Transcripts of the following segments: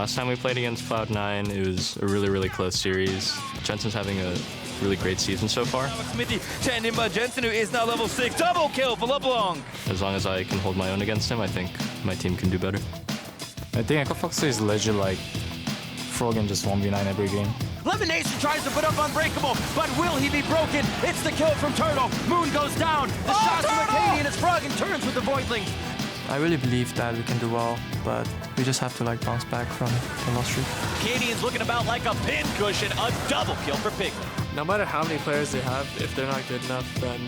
Last time we played against Cloud9, it was a really close series. Jensen's having a really great season so far. Xmithie taken in by Jensen, who is now level 6. Double kill for LeBlanc. As long as I can hold my own against him, I think my team can do better. I think Echo Fox is legit like Frog just 1v9 every game. Lemonation tries to put up Unbreakable, but will he be broken? It's the kill from Turtle. Moon goes down. The shots from Acadian as Frog and turns with the Voidling. I really believe that we can do well, but we just have to like bounce back from the loss streak. Acadian's looking about like a pin cushion. A double kill for Piglet. No matter how many players they have, if they're not good enough, then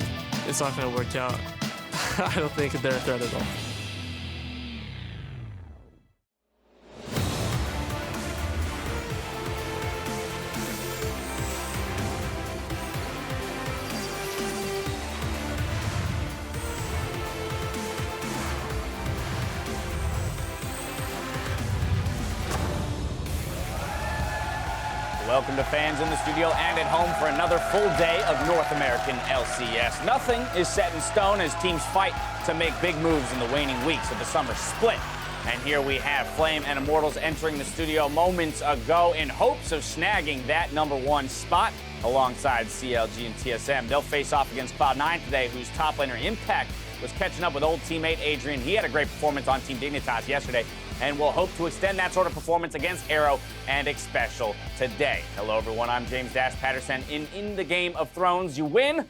it's not going to work out. I don't think they're a threat at all. Welcome to fans in the studio and at home for another full day of North American LCS. Nothing is set in stone as teams fight to make big moves in the waning weeks of the summer split. And here we have Flame and Immortals entering the studio moments ago in hopes of snagging that #1 spot alongside CLG and TSM. They'll face off against Cloud9 today, whose top laner Impact was catching up with old teammate Adrian. He had a great performance on Team Dignitas yesterday, and we'll hope to extend that sort of performance against Arrow and Xpecial today. Hello, everyone. I'm James Dash Patterson. In the Game of Thrones, you win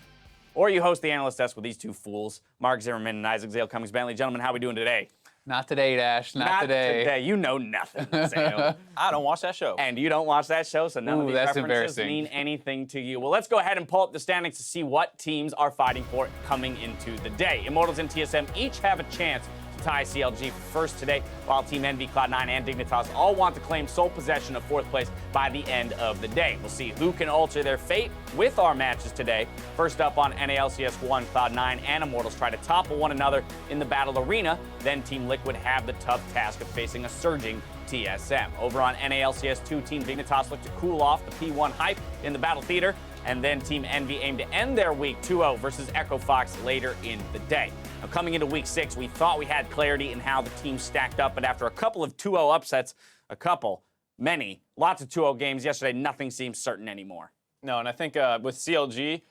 or you host the analyst desk with these two fools, Mark Zimmerman and Isaac Zale Cummings-Bentley. Gentlemen, how are we doing today? Not today, Dash. Not today. You know nothing, Zale. I don't watch that show. And you don't watch that show, so none of these that's references embarrassing. mean anything to you. Well, let's go ahead and pull up the standings to see what teams are fighting for coming into the day. Immortals and TSM each have a chance to tie CLG for first today, while Team Envy, Cloud9, and Dignitas all want to claim sole possession of 4th place by the end of the day. We'll see who can alter their fate with our matches today. First up on NALCS 1, Cloud9 and Immortals try to topple one another in the battle arena. Then Team Liquid have the tough task of facing a surging TSM. Over on NALCS 2, Team Dignitas look to cool off the P1 hype in the battle theater, and then Team Envy aim to end their week 2-0 versus Echo Fox later in the day. Now, coming into week 6, we thought we had clarity in how the team stacked up, but after a couple of 2-0 upsets, lots of 2-0 games yesterday, nothing seems certain anymore. No, and I think with CLG,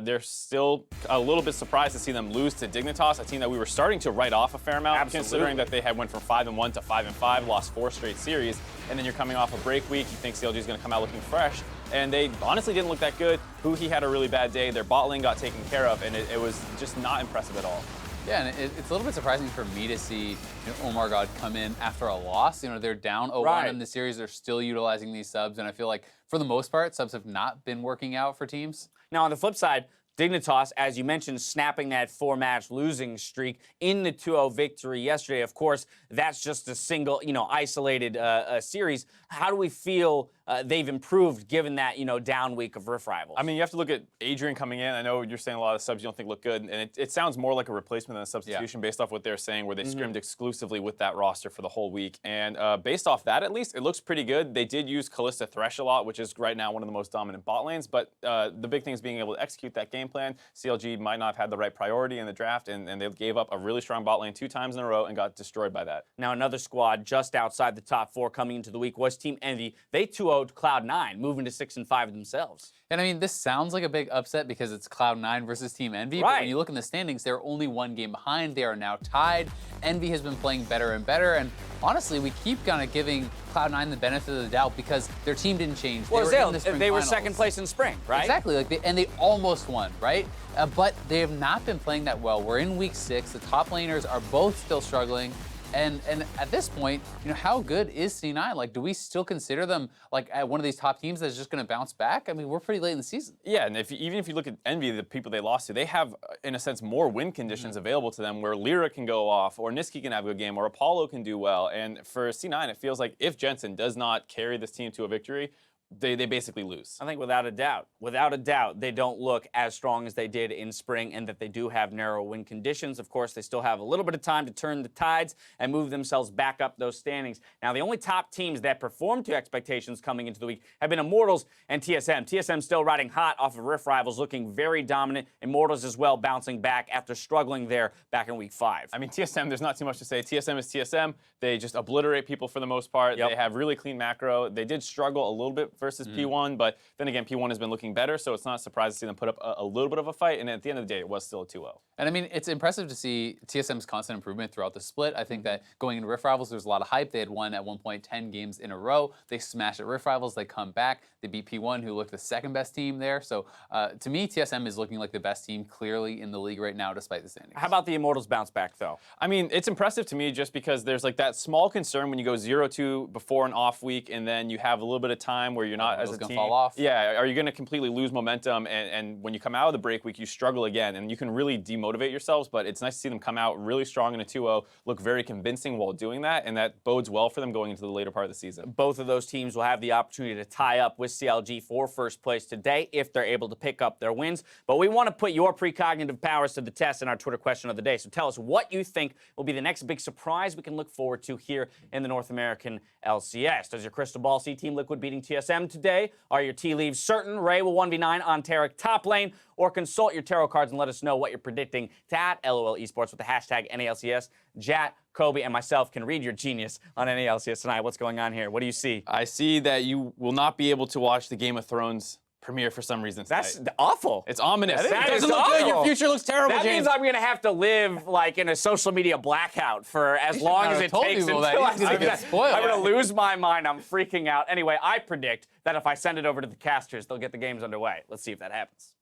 they're still a little bit surprised to see them lose to Dignitas, a team that we were starting to write off a fair amount, considering that they had went from 5-1 to 5-5, lost 4 straight series, and then you're coming off a break week. You think CLG is going to come out looking fresh, and they honestly didn't look that good. He had a really bad day. Their bot lane got taken care of, and it was just not impressive at all. Yeah, and it's a little bit surprising for me to see Omar God come in after a loss. They're down 0-1 in the series. They're still utilizing these subs, and I feel like for the most part, subs have not been working out for teams. Now, on the flip side, Dignitas, as you mentioned, snapping that 4-match losing streak in the 2-0 victory yesterday. Of course, that's just a single, isolated series. How do we feel they've improved given that, down week of Rift Rivals? I mean, you have to look at Adrian coming in. I know you're saying a lot of subs you don't think look good, and it sounds more like a replacement than a substitution based off what they're saying, where they scrimmed exclusively with that roster for the whole week. And based off that, at least, it looks pretty good. They did use Kalista Thresh a lot, which is right now one of the most dominant bot lanes, but the big thing is being able to execute that game plan. CLG might not have had the right priority in the draft, and they gave up a really strong bot lane 2 times in a row and got destroyed by that. Now, another squad just outside the top 4 coming into the week was Team Envy. They 2-0'd Cloud9, moving to 6-5 themselves. And I mean, this sounds like a big upset because it's Cloud9 versus Team Envy, but when you look in the standings, they're only 1 game behind. They are now tied. Envy has been playing better and better, and honestly, we keep kind of giving Cloud9 the benefit of the doubt because their team didn't change. Well, they were finals. second place in spring, right? Exactly, and they almost won, right? But they have not been playing that well. We're in week 6. The top laners are both still struggling. And at this point, how good is C9? Like, do we still consider them like one of these top teams that's just going to bounce back? I mean, we're pretty late in the season. Yeah, and even if you look at Envy, the people they lost to, they have, in a sense, more win conditions available to them where Lyra can go off, or Niski can have a good game, or Apollo can do well. And for C9, it feels like if Jensen does not carry this team to a victory, they basically lose. I think without a doubt, they don't look as strong as they did in spring, and that they do have narrow win conditions. Of course, they still have a little bit of time to turn the tides and move themselves back up those standings. Now, the only top teams that performed to expectations coming into the week have been Immortals and TSM. TSM still riding hot off of Rift Rivals, looking very dominant. Immortals as well, bouncing back after struggling there back in week 5. I mean, TSM, there's not too much to say. TSM is TSM. They just obliterate people for the most part. Yep. They have really clean macro. They did struggle a little bit versus P1, but then again, P1 has been looking better, so it's not surprising to see them put up a little bit of a fight, and at the end of the day, it was still a 2-0. And I mean, it's impressive to see TSM's constant improvement throughout the split. I think that going into Rift Rivals, there was a lot of hype. They had won at one point 10 games in a row. They smashed at Rift Rivals. They come back. They beat P1, who looked the second best team there. So to me, TSM is looking like the best team clearly in the league right now, despite the standings. How about the Immortals bounce back, though? I mean, it's impressive to me just because there's like that small concern when you go 0-2 before an off week, and then you have a little bit of time where you're not as a team. Fall off. Yeah, are you going to completely lose momentum? And when you come out of the break week, you struggle again, and you can really demotivate yourselves. But it's nice to see them come out really strong in a 2-0, look very convincing while doing that, and that bodes well for them going into the later part of the season. Both of those teams will have the opportunity to tie up with CLG for first place today if they're able to pick up their wins. But we want to put your precognitive powers to the test in our Twitter question of the day. So tell us what you think will be the next big surprise we can look forward to here in the North American LCS. Does your crystal ball see Team Liquid beating TSM today? Are your tea leaves certain Ray will 1v9 on Tarek top lane? Or consult your tarot cards and let us know what you're predicting to @LOL Esports with the hashtag NALCS. Jat, Kobe, and myself can read your genius on NALCS tonight. What's going on here? What do you see? I see that you will not be able to watch the Game of Thrones premiere for some reason tonight. That's awful. It's ominous. That It is doesn't look good. Your awful. future looks terrible, That James. means I'm going to have to live like in a social media blackout for as long as it takes until I'm going to lose my mind. I'm freaking out. Anyway, I predict that if I send it over to the casters, they'll get the games underway. Let's see if that happens.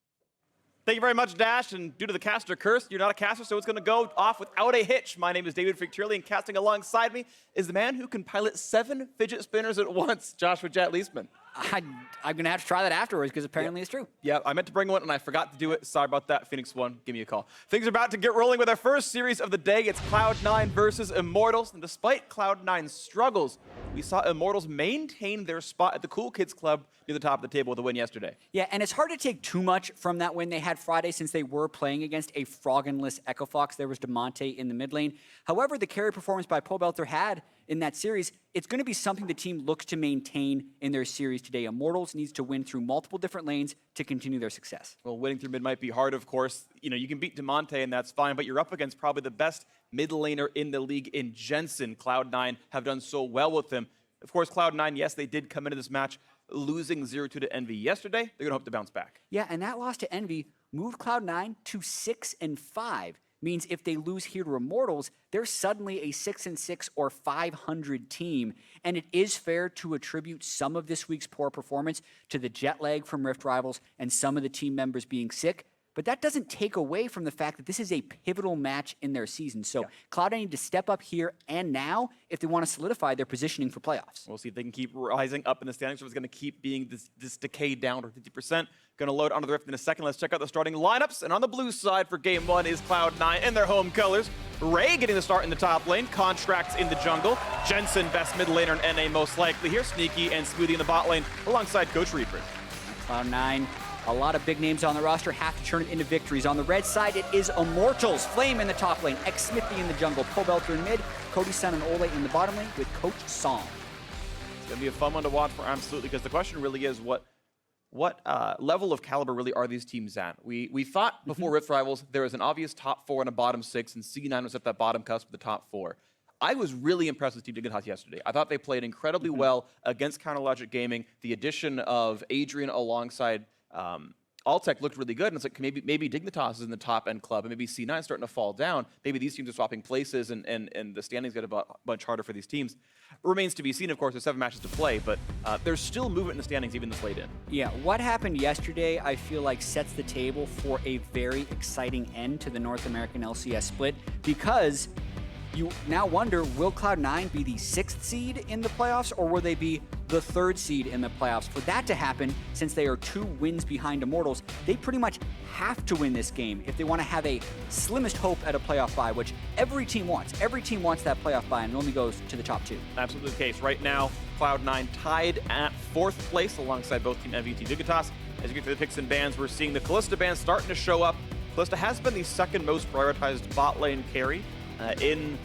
Thank you very much, Dash. And due to the caster curse, you're not a caster, so it's going to go off without a hitch. My name is David Ficturli, and casting alongside me is the man who can pilot 7 fidget spinners at once, Joshua Jet Leesman. I'm going to have to try that afterwards because apparently it's true. Yeah, I meant to bring one, and I forgot to do it. Sorry about that. Phoenix 1, give me a call. Things are about to get rolling with our first series of the day. It's Cloud9 versus Immortals. And despite Cloud9's struggles, we saw Immortals maintain their spot at the Cool Kids Club near the top of the table with a win yesterday. Yeah, and it's hard to take too much from that win they had Friday since they were playing against a Froggenless Echo Fox. There was DeMonte in the mid lane. However, the carry performance by Pobelter had in that series, it's going to be something the team looks to maintain in their series today. Immortals needs to win through multiple different lanes to continue their success. Well, winning through mid might be hard, of course. You know, you can beat DeMonte, and that's fine, but you're up against probably the best mid laner in the league in Jensen. Cloud9 have done so well with him. Of course, Cloud9, yes, they did come into this match losing 0-2 to Envy yesterday. They're going to hope to bounce back. Yeah, and that loss to Envy moved Cloud9 to 6-5. Means if they lose here to Immortals, they're suddenly a 6-6 or 500 team. And it is fair to attribute some of this week's poor performance to the jet lag from Rift Rivals and some of the team members being sick. But that doesn't take away from the fact that this is a pivotal match in their season. So Cloud9 need to step up here and now if they want to solidify their positioning for playoffs. We'll see if they can keep rising up in the standings, or if it's going to keep being this decay down to 50%. Going to load onto the Rift in a second. Let's check out the starting lineups. And on the blue side for Game 1 is Cloud9 in their home colors. Ray getting the start in the top lane. Contractz in the jungle. Jensen, best mid laner in NA most likely here. Sneaky and Smoothie in the bot lane alongside Coach Reaper. Cloud9, a lot of big names on the roster, have to turn it into victories. On the red side, it is Immortals. Flame in the top lane. Xmithie in the jungle. Pobelter in mid. Cody Sun and Olleh in the bottom lane with Coach Sun. It's going to be a fun one to watch for, absolutely, because the question really is what level of caliber really are these teams at? We thought before Rift Rivals there was an obvious top 4 and a bottom 6, and C9 was at that bottom cusp of the top 4. I was really impressed with Team Dignitas yesterday. I thought they played incredibly well against Counterlogic Gaming. The addition of Adrian alongside Altec looked really good, and it's like maybe Dignitas is in the top end club, and maybe C9 is starting to fall down. Maybe these teams are swapping places, and the standings get a bunch harder for these teams. Remains to be seen, of course. There's 7 matches to play, but there's still movement in the standings even this late in. Yeah, what happened yesterday, I feel like sets the table for a very exciting end to the North American LCS split, because you now wonder, will Cloud9 be the 6th seed in the playoffs, or will they be the 3rd seed in the playoffs. For that to happen, since they are 2 wins behind Immortals, they pretty much have to win this game if they want to have a slimmest hope at a playoff bye, which every team wants. Every team wants that playoff bye, and it only goes to the top 2. Absolutely the case. Right now, Cloud9 tied at 4th place alongside both Team MVT Dignitas. As you get to the picks and bans, we're seeing the Kalista ban starting to show up. Kalista has been the 2nd most prioritized bot lane carry in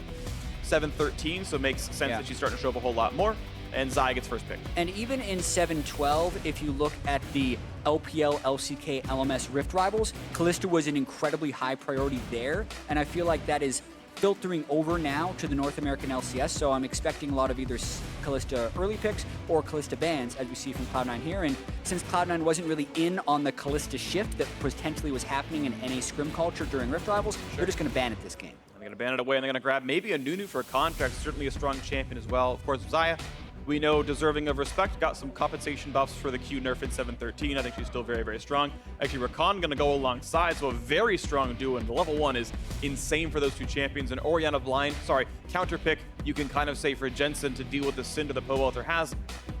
7-13, so it makes sense that she's starting to show up a whole lot more. And Xayah gets first pick. And even in 7-12, if you look at the LPL, LCK, LMS Rift Rivals, Kalista was an incredibly high priority there, and I feel like that is filtering over now to the North American LCS, so I'm expecting a lot of either Kalista early picks or Kalista bans, as we see from Cloud9 here. And since Cloud9 wasn't really in on the Kalista shift that potentially was happening in NA scrim culture during Rift Rivals, they're just going to ban it this game. They're going to ban it away, and they're going to grab maybe a Nunu for a Contractz, certainly a strong champion as well. Of course, Xayah, we know, deserving of respect, got some compensation buffs for the Q nerf in 7-13. I think she's still very, very strong. Actually, Rakan going to go alongside, so a very strong duo, and the level 1 is insane for those 2 champions. And Orianna counter pick, you can kind of say for Jensen to deal with the Syndra that Pobelter has.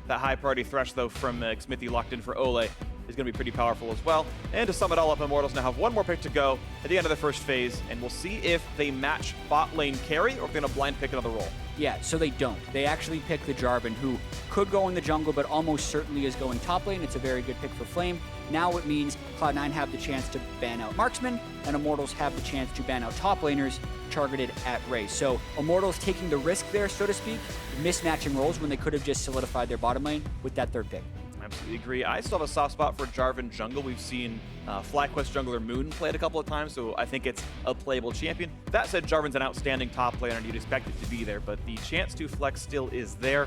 That high priority Thresh, though, from Xmithie locked in for Olleh is going to be pretty powerful as well. And to sum it all up, Immortals now have 1 more pick to go at the end of the first phase, and we'll see if they match bot lane carry or if they're going to blind pick another role. Yeah, so they don't. They actually pick the Jarvan, who could go in the jungle, but almost certainly is going top lane. It's a very good pick for Flame. Now it means Cloud9 have the chance to ban out marksmen, and Immortals have the chance to ban out top laners targeted at Ray. So Immortals taking the risk there, so to speak, mismatching roles when they could have just solidified their bottom lane with that 3rd pick. Absolutely agree. I still have a soft spot for Jarvan jungle. We've seen FlyQuest jungler Moon play it a couple of times, so I think it's a playable champion. That said, Jarvan's an outstanding top laner, and you'd expect it to be there, but the chance to flex still is there.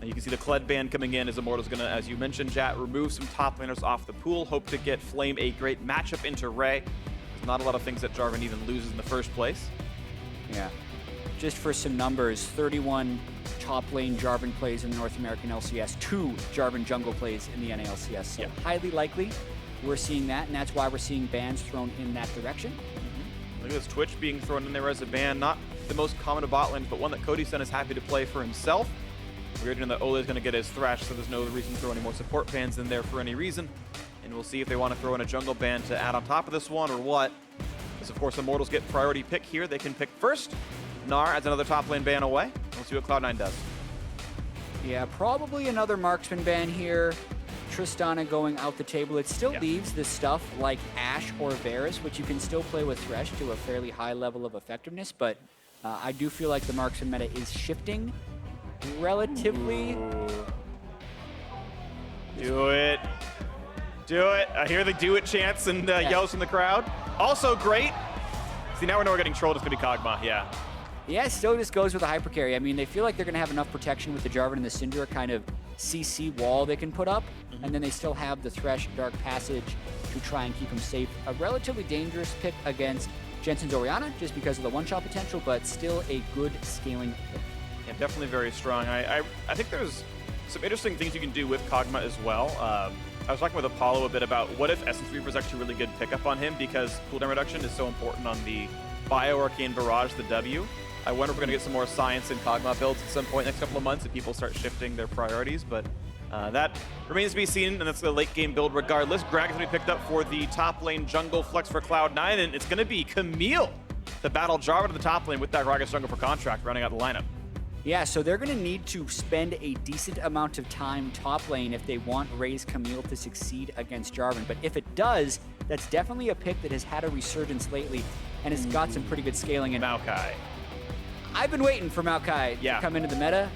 And you can see the Kled ban coming in as Immortals going to, as you mentioned, Jat, remove some top laners off the pool. Hope to get Flame a great matchup into Ray. There's not a lot of things that Jarvan even loses in the first place. Yeah. Just for some numbers, 31 top lane Jarvan plays in the North American LCS, 2 Jarvan jungle plays in the NALCS. So highly likely we're seeing that, and that's why we're seeing bans thrown in that direction. Look at this Twitch being thrown in there as a ban. Not the most common of bot lanes, but one that Cody Sun is happy to play for himself. We're hearing that Olleh is going to get his Thresh, so there's no reason to throw any more support bans in there for any reason. And we'll see if they want to throw in a jungle ban to add on top of this one or what. Because, of course, Immortals get priority pick here. They can pick first. Gnar adds another top lane ban away. We'll see what Cloud9 does. Yeah, probably another marksman ban here. Tristana going out the table. It still leaves the stuff like Ashe or Varus, which you can still play with Thresh to a fairly high level of effectiveness, but I do feel like the marksman meta is shifting relatively. Do it. Do it. I hear the do it chants and yells from the crowd. Also great. See, now we're getting trolled. It's going to be Kog'Maw. Yeah. Yeah, still just goes with a hyper carry. I mean, they feel like they're going to have enough protection with the Jarvan and the Syndra kind of CC wall they can put up, and then they still have the Thresh Dark Passage to try and keep him safe. A relatively dangerous pick against Jensen's Orianna, just because of the one-shot potential, but still a good scaling pick. Yeah, definitely very strong. I think there's some interesting things you can do with Kog'Maw as well. I was talking with Apollo a bit about what if Essence Reaper is actually a really good pickup on him, because cooldown reduction is so important on the Bio Arcane Barrage, the W. I wonder if we're going to get some more science in Kog'Maw builds at some point next couple of months if people start shifting their priorities, but that remains to be seen, and that's the late game build regardless. Gragas going to be picked up for the top lane jungle flex for Cloud9, and it's going to be Camille to battle Jarvan to the top lane with that Gragas jungle for Contractz running out the lineup. Yeah, so they're going to need to spend a decent amount of time top lane if they want Ray's Camille to succeed against Jarvan. But if it does, that's definitely a pick that has had a resurgence lately and has got some pretty good scaling. And Maokai. I've been waiting for Maokai to come into the meta.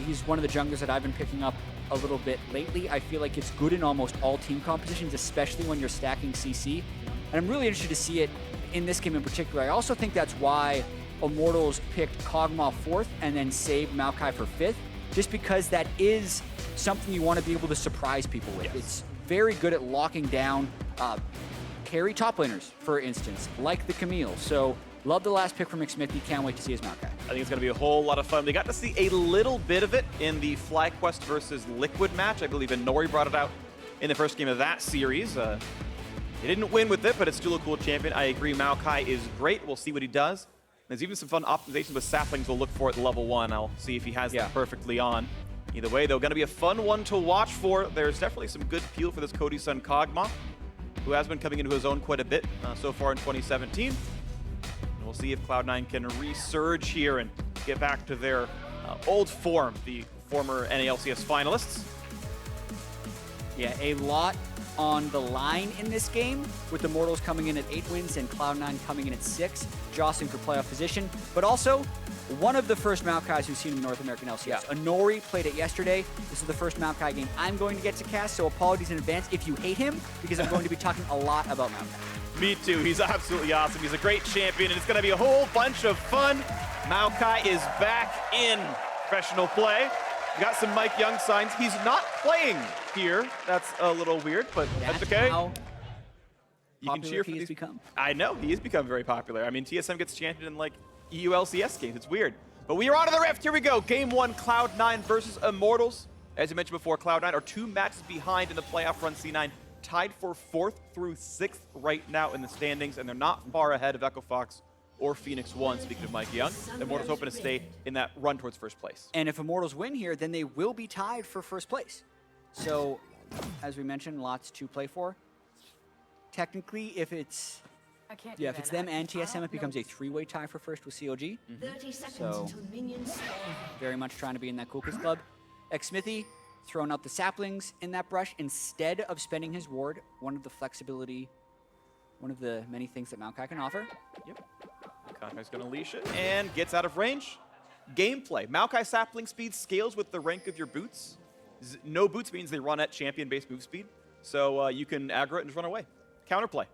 He's one of the junglers that I've been picking up a little bit lately. I feel like it's good in almost all team compositions, especially when you're stacking CC. And I'm really interested to see it in this game in particular. I also think that's why Immortals picked Kog'Maw 4th and then saved Maokai for 5th, just because that is something you want to be able to surprise people with. It's very good at locking down carry top laners, for instance, like the Camille. So love the last pick from Xmithie. Can't wait to see his Maokai. I think it's going to be a whole lot of fun. We got to see a little bit of it in the FlyQuest versus Liquid match. I believe Nori brought it out in the first game of that series. He didn't win with it, but it's still a cool champion. I agree, Maokai is great. We'll see what he does. There's even some fun optimizations with saplings we'll look for at level 1. I'll see if he has them perfectly on. Either way, though, going to be a fun one to watch for. There's definitely some good appeal for this Cody Sun Kog'Maw, who has been coming into his own quite a bit so far in 2017. And we'll see if Cloud9 can resurge here and get back to their old form, the former NALCS finalists. Yeah, a lot on the line in this game, with the Immortals coming in at 8 wins and Cloud9 coming in at 6, jostling for playoff position. But also, one of the first Maokais we've seen in the North American LCS. Yeah. Onori played it yesterday. This is the first Maokai game I'm going to get to cast, so apologies in advance if you hate him, because I'm going to be talking a lot about Maokai. Me too. He's absolutely awesome. He's a great champion, and it's going to be a whole bunch of fun. Maokai is back in professional play. We got some Mike Young signs. He's not playing here. That's a little weird, but that's okay. How You can cheer for he these. has become. I know, he has become very popular. I mean, TSM gets championed in like EU LCS games. It's weird. But we are on to the Rift. Here we go. Game 1, Cloud9 versus Immortals. As you mentioned before, Cloud9 are 2 matches behind in the playoff run. C9 tied for 4th through 6th right now in the standings, and they're not far ahead of Echo Fox or Phoenix 1, speaking of Mike Young. The Immortals hoping to stay in that run towards first place. And if Immortals win here, then they will be tied for first place. So, as we mentioned, lots to play for. Technically, if it's if it's them and TSM, it becomes a 3-way tie for first with COG. So, very much trying to be in that cool kids club. Xmithie throwing out the saplings in that brush instead of spending his ward. One of the many things that Maokai can offer. Yep. Contract's gonna leash it and gets out of range. Gameplay. Maokai sapling speed scales with the rank of your boots. No boots means they run at champion-based move speed. So you can aggro it and just run away. Counterplay.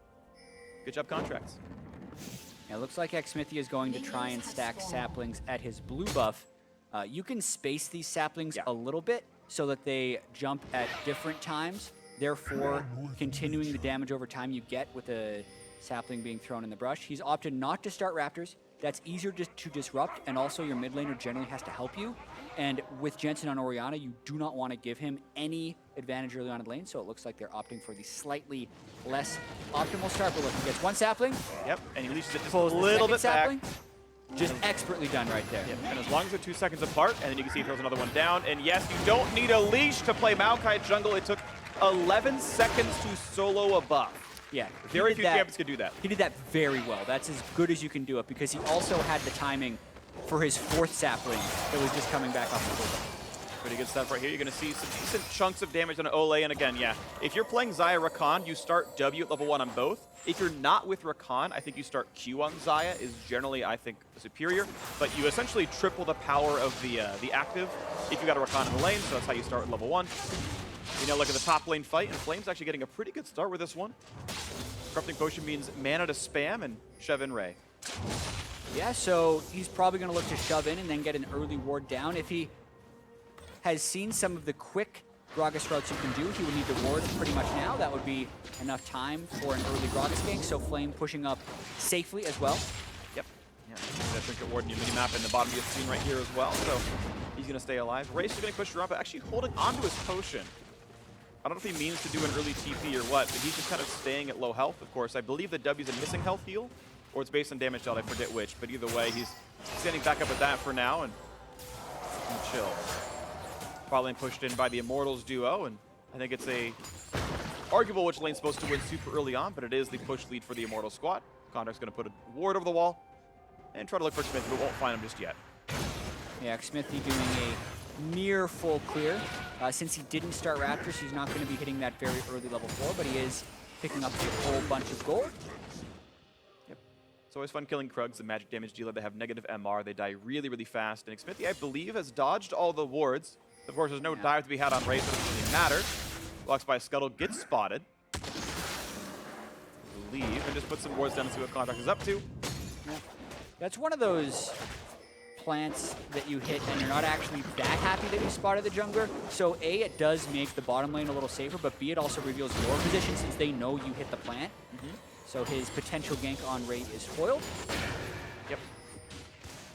Good job, Contractz. Yeah, it looks like Xmithie is going to try and stack saplings at his blue buff. You can space these saplings a little bit so that they jump at different times, therefore continuing the damage over time you get with a sapling being thrown in the brush. He's opted not to start Raptors. That's easier to disrupt, and also your mid laner generally has to help you. And with Jensen on Orianna, you do not want to give him any advantage early on in the lane, so it looks like they're opting for the slightly less optimal start. But look, he gets one sapling. Yep, and he leashes it just Pulls a the little bit second sapling. back. Just expertly done right there. Yep. And as long as they're 2 seconds apart, and then you can see he throws another one down. And yes, you don't need a leash to play Maokai jungle. It took 11 seconds to solo a buff. Yeah, very few champions could do that. He did that very well. That's as good as you can do it, because he also had the timing for his 4th sapling that was just coming back off the pullback. Pretty good stuff right here. You're going to see some decent chunks of damage on Olleh. And again, yeah, if you're playing Xayah Rakan, you start W at level 1 on both. If you're not with Rakan, I think you start Q on Xayah is generally, I think, superior. But you essentially triple the power of the active if you got a Rakan in the lane, so that's how you start at level 1. You know, look at the top lane fight, and Flame's actually getting a pretty good start with this one. Corrupting Potion means mana to spam and shove in Ray. Yeah, so he's probably going to look to shove in and then get an early ward down. If he has seen some of the quick Gragas routes you can do, he would need to ward pretty much now. That would be enough time for an early Gragas gank, so Flame pushing up safely as well. Yep. Yeah, that trinket ward in your mini-map in the bottom of your screen right here as well, so he's going to stay alive. Ray's going to push her up, but actually holding onto his potion. I don't know if he means to do an early TP or what, but he's just kind of staying at low health, of course. I believe the W's a missing health heal, or it's based on damage dealt, I forget which, but either way, he's standing back up with that for now and chill. Probably pushed in by the Immortals duo, and I think it's a arguable which lane's supposed to win super early on, but it is the push lead for the Immortals squad. Contract's going to put a ward over the wall and try to look for Xmithie, but won't find him just yet. Yeah, Xmithie doing a near full clear. Since he didn't start Raptors, he's not going to be hitting that very early level 4, but he is picking up a whole bunch of gold. Yep. It's always fun killing Krugs, the magic damage dealer. They have negative MR. They die really, really fast. And Xmithie, I believe, has dodged all the wards. Of course, there's no dive to be had on Ray, so it doesn't really matter. Walks by Scuttle, gets spotted. Leave and just put some wards down and see what Contractz is up to. Yeah. That's one of those plants that you hit and you're not actually that happy that you spotted the jungler. So A, it does make the bottom lane a little safer, but B, it also reveals your position since they know you hit the plant. So his potential gank on Ray is foiled. Yep.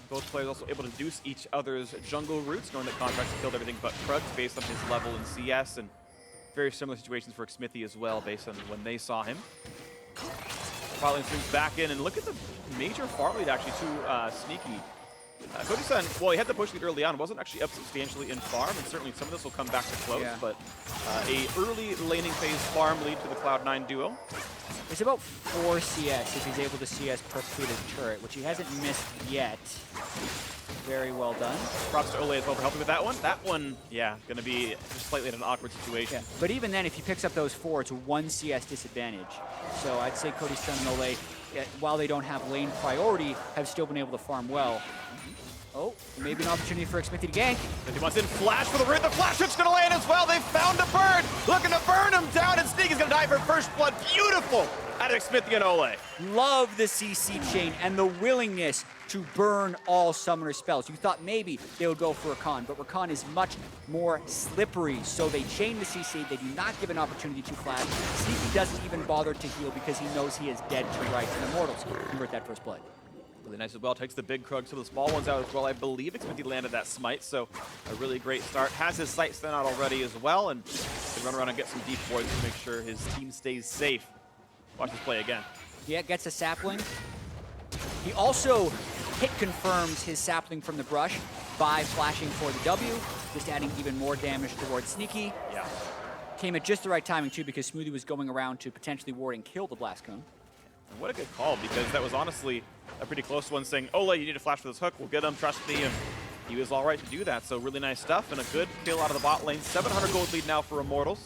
Both players also able to deuce each other's jungle routes, knowing that Contractz killed everything but Krugs based on his level in CS, and very similar situations for Xmithie as well based on when they saw him. Farley swings back in, and look at the major far lead actually to Sneaky Cody Sun, well, he had the push lead early on, wasn't actually up substantially in farm, and certainly some of this will come back to close, but a early laning phase farm lead to the Cloud9 duo. It's about 4 CS if he's able to CS perfectly his turret, which he hasn't missed yet. Very well done. Props to Olleh as well for helping with that one. That one, yeah, going to be just slightly in an awkward situation. Yeah. But even then, if he picks up those 4, it's a 1 CS disadvantage. So I'd say Cody Sun and Olleh, while they don't have lane priority, have still been able to farm well. Oh, maybe an opportunity for Xmithie to gank. He wants in flash for the root. The flash hook's going to land as well. They found a bird, looking to burn him down, and Sneak is going to die for first blood. Beautiful out of Xmithie and Olleh. Love the CC chain and the willingness to burn all summoner spells. You thought maybe they would go for Rakan, but Rakan is much more slippery, so they chain the CC. They do not give an opportunity to flash. Sneaky doesn't even bother to heal because he knows he is dead to rights, and Immortals convert that first blood. Really nice as well. Takes the big Krug, some of the small ones out as well. I believe Xmithie landed that smite, so a really great start. Has his sight sent out already as well, and can run around and get some deep wards to make sure his team stays safe. Watch this play again. Yeah, gets a sapling. He also hit confirms his sapling from the brush by flashing for the W, just adding even more damage towards Sneaky. Yeah. Came at just the right timing too, because Smoothie was going around to potentially ward and kill the Blast Cone. And what a good call, because that was honestly a pretty close one, saying, Olleh, you need to flash for this hook, we'll get him, trust me, and he was all right to do that. So really nice stuff, and a good kill out of the bot lane. 700 gold lead now for Immortals.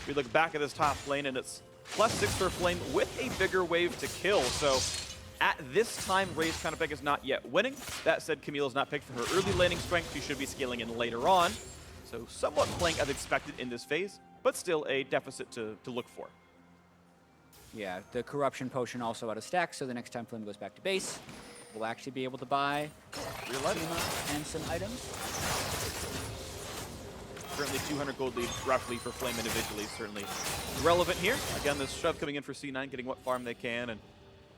We look back at this top lane, and it's +6 for Flame with a bigger wave to kill. So at this time, Ray's kind of pick is not yet winning. That said, Camille is not picked for her early laning strength. She should be scaling in later on. So somewhat playing as expected in this phase, but still a deficit to look for. Yeah, the Corruption Potion also out of stack, so the next time Flame goes back to base, we'll actually be able to buy Seema and some items. Currently 200 gold lead roughly for Flame individually, certainly relevant here. Again, this shove coming in for C9, getting what farm they can, and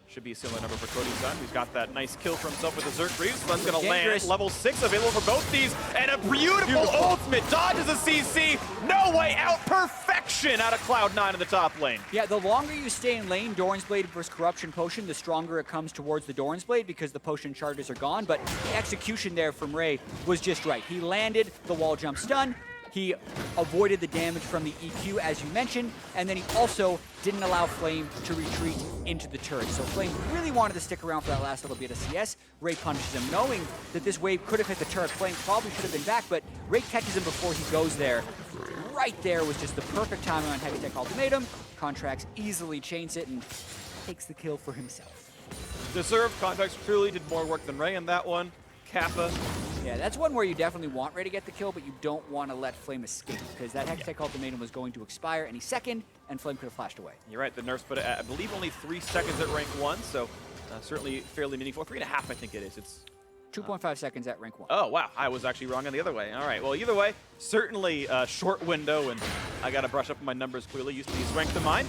should be a similar number for Cody Sun, who's got that nice kill for himself with the Zerg Greaves. Sun's gonna land, level 6 available for both these, and a beautiful ultimate, dodges a CC, no way out, perfection out of Cloud9 in the top lane. Yeah, the longer you stay in lane, Doran's Blade versus Corruption Potion, the stronger it comes towards the Doran's Blade because the potion charges are gone, but the execution there from Ray was just right. He landed the wall jump stun, he avoided the damage from the EQ, as you mentioned, and then he also didn't allow Flame to retreat into the turret. So Flame really wanted to stick around for that last little bit of CS. Ray punishes him, knowing that this wave could have hit the turret. Flame probably should have been back, but Ray catches him before he goes there. Right there was just the perfect timing on Heavy Tech Ultimatum. Contractz easily chains it and takes the kill for himself. Deserved. Contractz truly did more work than Ray in that one. Kappa. Yeah, that's one where you definitely want Ray to get the kill, but you don't want to let Flame escape, because that Hextech Ultimatum was going to expire any second, and Flame could have flashed away. You're right, the nerfs put it at, I believe, only 3 seconds at rank 1, so certainly fairly meaningful. 3.5, I think it is. It's 2.5 seconds at rank 1. Oh, wow. I was actually wrong on the other way. All right, well, either way, certainly a short window, and I got to brush up on my numbers clearly. Used to be strength of mine.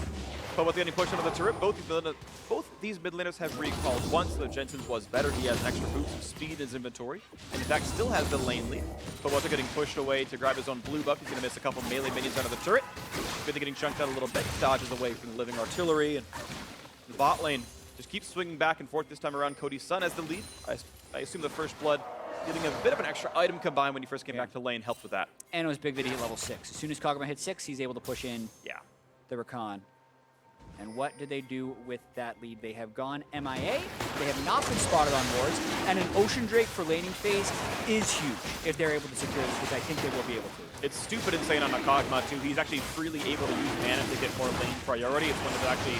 But with getting pushed onto the turret, both these mid laners have recalled once, so Jensen was better. He has an extra boost of speed in his inventory, and in fact still has the lane lead. But also getting pushed away to grab his own blue buff. He's going to miss a couple melee minions out of the turret. Good getting chunked out a little bit. Dodges away from the living artillery, and the bot lane just keeps swinging back and forth. This time around, Cody Sun has the lead. I assume the first blood, getting a bit of an extra item combined when he first came back to lane helped with that. And it was big that he hit level 6. As soon as Kog'Maw hit 6, he's able to push in the Rakan. And what did they do with that lead? They have gone MIA. They have not been spotted on wards. And an Ocean Drake for laning phase is huge if they're able to secure this, which I think they will be able to. It's stupid insane on a Kog'Maw too. He's actually freely able to use mana to get more lane priority. It's one of the actually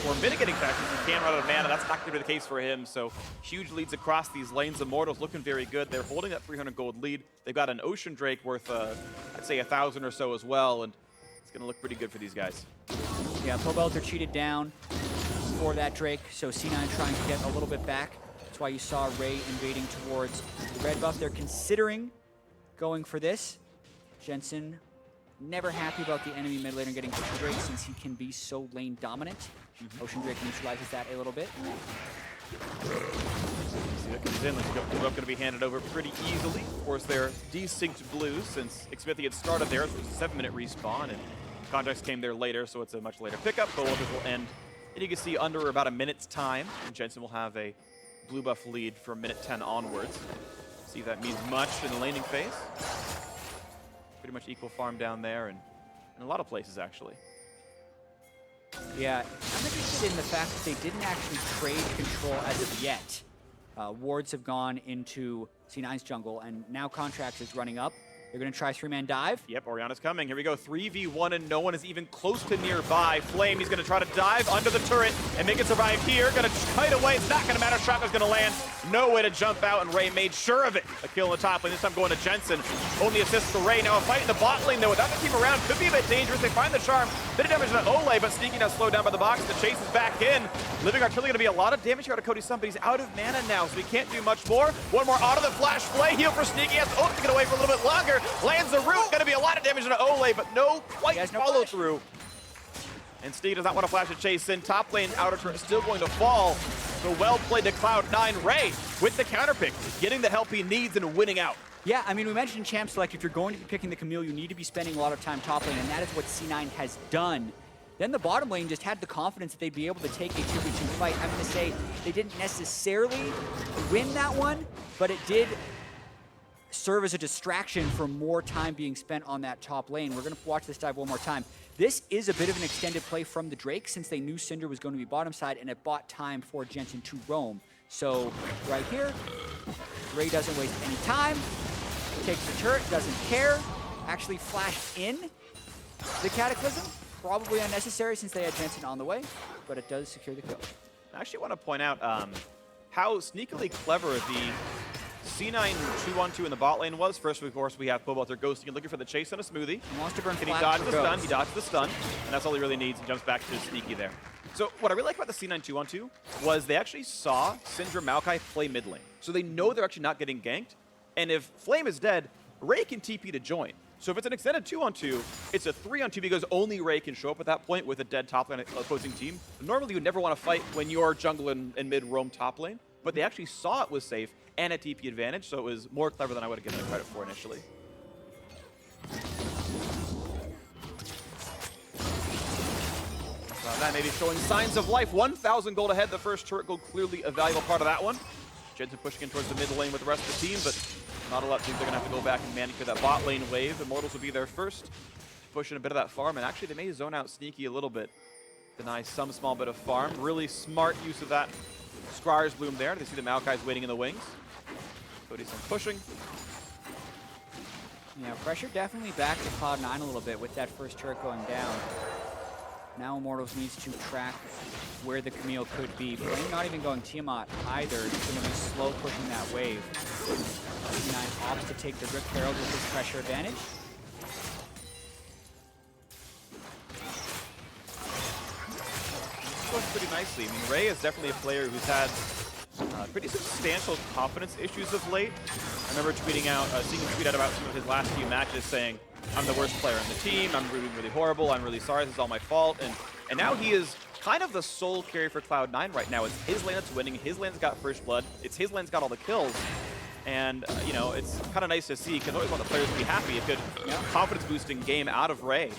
more mitigating factors. He can run out of mana. That's not going to be the case for him. So huge leads across these lanes. Immortals looking very good. They're holding that 300 gold lead. They've got an Ocean Drake worth, I'd say 1,000 or so as well. And it's going to look pretty good for these guys. Yeah, Pobelter cheated down for that Drake, so C9 trying to get a little bit back. That's why you saw Ray invading towards the red buff. They're considering going for this. Jensen never happy about the enemy mid laner getting Ocean Drake since he can be so lane dominant. Ocean Drake neutralizes that a little bit. See that comes in. Looks like going to be handed over pretty easily. Of course, they're desynced blues since Xmithie had started there. So it was a 7-minute respawn, and Contractz came there later, so it's a much later pickup. But will end, and you can see under about a minute's time, and Jensen will have a blue buff lead from minute 10 onwards. See if that means much in the laning phase. Pretty much equal farm down there and in a lot of places, actually. Yeah, I'm interested in the fact that they didn't actually trade control as of yet. Wards have gone into C9's jungle, and now Contractz is running up. They're going to try 3-man dive. Yep, Orianna's coming. Here we go, 3v1, and no one is even close to nearby. Flame, he's going to try to dive under the turret and make it survive here. Going to kite away. It's not going to matter. Shotgun's going to land. No way to jump out, and Ray made sure of it. A kill in the top lane. This time going to Jensen. Only assist for Ray. Now a fight in the bot lane, though. Without the team around, could be a bit dangerous. They find the charm. Bit of damage to Olleh, but Sneaky now slowed down by the box. The chase is back in. Living Artillery going to be a lot of damage here out of Cody Sun, but he's out of mana now, so he can't do much more. One more auto, the flash play. Heal for Sneaky. Has to to get away for a little bit longer. Lands the root. Going to be a lot of damage to Olleh, but no quite follow through. And Steve does not want to flash a chase in. Top lane outer turret is still going to fall. So well played to Cloud9. Ray with the counter pick, getting the help he needs and winning out. Yeah, I mean, we mentioned in Champ Select, if you're going to be picking the Camille, you need to be spending a lot of time top lane, and that is what C9 has done. Then the bottom lane just had the confidence that they'd be able to take a 2v2 fight. I'm going to say they didn't necessarily win that one, but it did serve as a distraction for more time being spent on that top lane. We're going to watch this dive one more time. This is a bit of an extended play from the Drake since they knew Syndra was going to be bottom side, and it bought time for Jensen to roam. So right here, Ray doesn't waste any time, takes the turret, doesn't care, actually flashed in the Cataclysm. Probably unnecessary since they had Jensen on the way, but it does secure the kill. I actually want to point out how sneakily clever the C9 2-on-2 in the bot lane was. First, of course, we have Pobelter ghosting and looking for the chase on a Smoothie. He wants to burn Can he dodge the stun? He dodged the stun, and that's all he really needs. He jumps back to Sneaky there. So what I really like about the C9 2-on-2 was they actually saw Syndra Maokai play mid lane. So they know they're actually not getting ganked. And if Flame is dead, Ray can TP to join. So if it's an extended 2-on-2, it's a 3-on-2 because only Ray can show up at that point with a dead top lane opposing team. Normally, you would never want to fight when your jungle and mid roam top lane, but they actually saw it was safe and a TP advantage, so it was more clever than I would have given it credit for initially. That may be showing signs of life. 1,000 gold ahead. The first turret gold clearly a valuable part of that one. Jensen pushing in towards the mid lane with the rest of the team, but not a lot. They're going to have to go back and manicure that bot lane wave. Immortals will be there first, pushing a bit of that farm, and actually they may zone out Sneaky a little bit. Deny some small bit of farm. Really smart use of that Scryer's Bloom there. They see the Maokai's waiting in the wings. Cody Sun pushing. Yeah, pressure definitely back to Cloud9 a little bit with that first turret going down. Now Immortals needs to track where the Camille could be. Flame not even going Tiamat either. It's going to be slow pushing that wave. C9 opts to take the Rift Herald with his pressure advantage. Going pretty nicely. I mean, Ray is definitely a player who's had pretty substantial confidence issues of late. I remember tweeting out, seeing him tweet out about some of his last few matches saying, I'm the worst player on the team, I'm really horrible, I'm really sorry, this is all my fault. And now he is kind of the sole carry for Cloud9 right now. It's his lane that's winning, his lane's got first blood, it's his lane's got all the kills. And, you know, it's kind of nice to see, because I always want the players to be happy. A good confidence-boosting game out of Ray.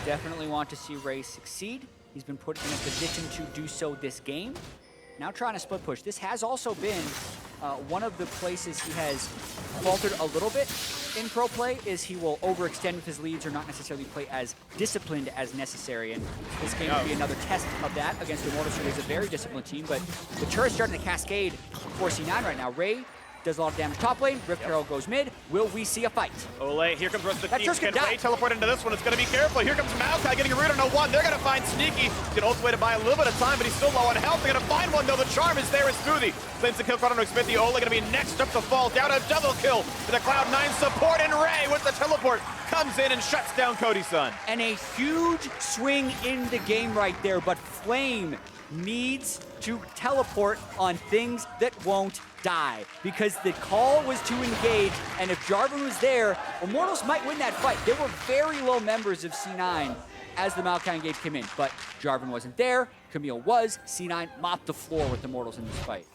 Definitely want to see Ray succeed. He's been put in a position to do so this game. Now trying to split push. This has also been one of the places he has faltered a little bit in pro play, is he will overextend with his leads or not necessarily play as disciplined as necessary. And this game will be another test of that against Immortals, who is a very disciplined team. But the turret's starting to cascade for C9 right now. Ray does a lot of damage top lane. Rift Herald goes mid. Will we see a fight? Olleh, here comes the rest of the That team. Can Ray teleport into this one? It's going to be careful. Here comes Maokai getting a root on a one. They're going to find Sneaky. He's going to ultimate to buy a little bit of time, but he's still low on health. They're going to find one, though. The charm is there. It's Smoothie. Claims the kill card on Xmithie. Olleh going to be next up to fall. Down a double kill for the Cloud9 support, and Ray with the teleport comes in and shuts down Cody Sun. And a huge swing in the game right there, but Flame needs to teleport on things that won't die, because the call was to engage, and if Jarvan was there, Immortals might win that fight. There were very low members of C9 as the Maokai engage came in, but Jarvan wasn't there, Camille was. C9 mopped the floor with Immortals in this fight.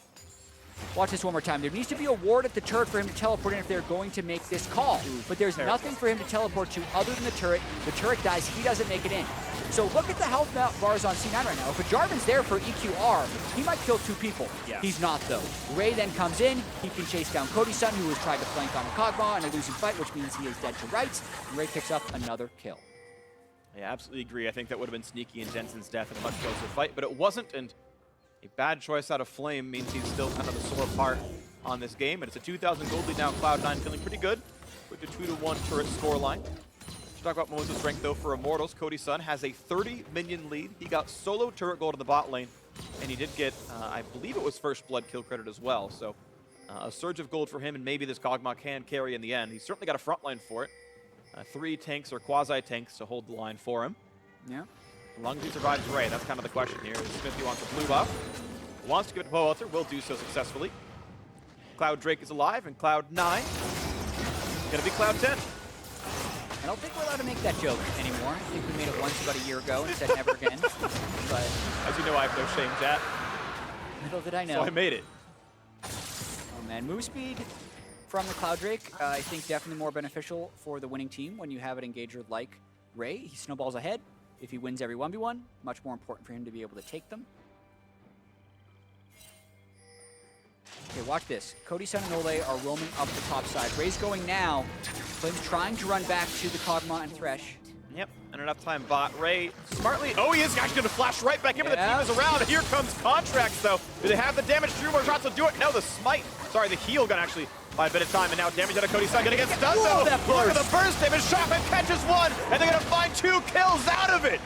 Watch this one more time. There needs to be a ward at the turret for him to teleport in if they're going to make this call. But there's nothing for him to teleport to other than the turret. The turret dies, he doesn't make it in. So look at the health bars on C9 right now. If a Jarvan's there for EQR, he might kill 2 people. Yeah. He's not though. Ray then comes in, he can chase down Cody Sun, who has tried to flank on Kog'Maw in a losing fight, which means he is dead to rights. And Ray picks up another kill. Yeah, absolutely agree. I think that would have been Sneaky and Jensen's death in a much closer fight, but it wasn't, and a bad choice out of Flame means he's still kind of the sore part on this game, and it's a 2,000 gold lead now. Cloud9 feeling pretty good with the 2-1 turret scoreline. Let's talk about moments of strength, though, for Immortals. Cody Sun has a 30-minion lead. He got solo turret gold in the bot lane, and he did get, I believe it was first blood kill credit as well, so a surge of gold for him, and maybe this Kog'Maw can carry in the end. He's certainly got a front line for it. 3 tanks or quasi-tanks to hold the line for him. Yeah. As long as he survives Ray, that's kind of the question here. Xmithie wants a blue buff, wants to give it to Pobelter, will do so successfully. Cloud Drake is alive, and Cloud9 gonna be Cloud 10. I don't think we're allowed to make that joke anymore. I think we made it once about a year ago and said never again. But as you know, I have no shame, chat. little did I know. So I made it. Oh man, move speed from the Cloud Drake, I think definitely more beneficial for the winning team when you have an engager like Ray. He snowballs ahead. If he wins every 1v1, much more important for him to be able to take them. Okay, watch this. Cody Sun and Olleh are roaming up the top side. Ray's going now. Flame's trying to run back to the Kog'Maw and Thresh. Yep, and enough time bot. Ray smartly, oh, he is actually going to flash right back in, but the team is around. Here comes Contractz, though. Do they have the damage? 3 more shots will do it. No, the smite. Sorry, the heal got actually by a bit of time, and now damage out of Cody Sun. Gonna get stunned, though. Look at the burst damage. Shotman catches 1, and they're gonna find 2 kills out of it.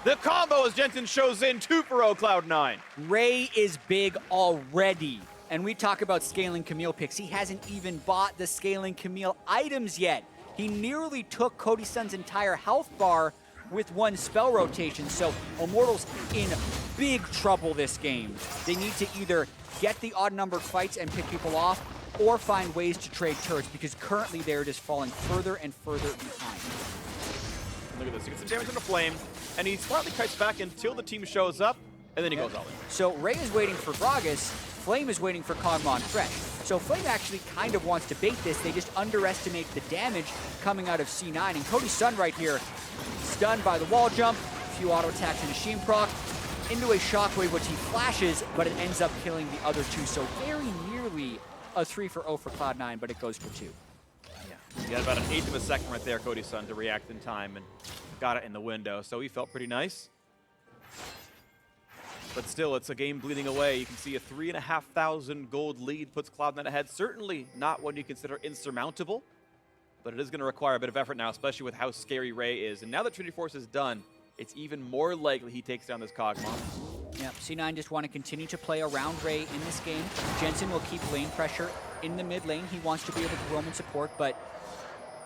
The combo as Jensen shows in 2-0 Cloud9. Ray is big already. And we talk about scaling Camille picks. He hasn't even bought the scaling Camille items yet. He nearly took Cody Sun's entire health bar with 1 spell rotation. So Immortals in big trouble this game. They need to either get the odd-numbered fights and pick people off, or find ways to trade turrets, because currently they're just falling further and further behind. Look at this, he gets some damage on the Flame, and he smartly kites back until the team shows up, and then he goes all in. So Ray is waiting for Gragas, Flame is waiting for Kog'Maw and Thresh. So Flame actually kind of wants to bait this, they just underestimate the damage coming out of C9, and Cody Sun right here, stunned by the wall jump, a few auto attacks and a Sheen proc, into a shockwave which he flashes, but it ends up killing the other 2, so very nearly a 3-for-0 for Cloud9, but it goes for 2. Yeah, he had about an 1/8 of a second right there, Cody Sun, to react in time, and got it in the window, so he felt pretty nice. But still, it's a game bleeding away. You can see a 3,500 gold lead puts Cloud9 ahead. Certainly not one you consider insurmountable, but it is going to require a bit of effort now, especially with how scary Ray is. And now that Trinity Force is done, it's even more likely he takes down this Kog'Maw. Yeah, C9 just want to continue to play around Ray in this game. Jensen will keep lane pressure in the mid lane. He wants to be able to roam and support, but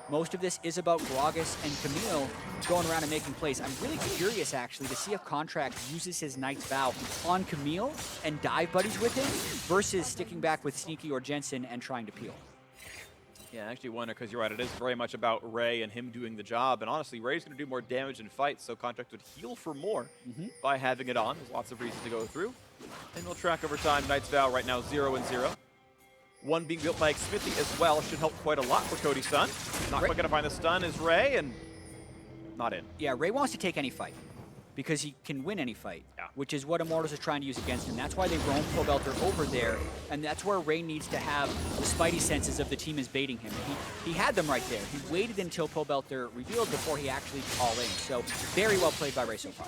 most of this is about Gragas and Camille going around and making plays. I'm really curious, actually, to see if Contractz uses his Knight's Vow on Camille and dive buddies with him versus sticking back with Sneaky or Jensen and trying to peel. Yeah, I actually wonder, because you're right, it is very much about Ray and him doing the job. And honestly, Ray's going to do more damage in fights, so Contractz would heal for more by having it on. There's lots of reasons to go through. And we'll track over time. Knight's Vow right now 0-0. 1 being built by Xmithie as well should help quite a lot for Cody Sun. Not quite going to find the stun is Ray, and not in. Yeah, Ray wants to take any fight because he can win any fight, which is what Immortals is trying to use against him. That's why they roam Pobelter over there, and that's where Ray needs to have the spidey senses of the team is baiting him. He had them right there. He waited until Pobelter revealed before he actually all in. So very well played by Ray so far.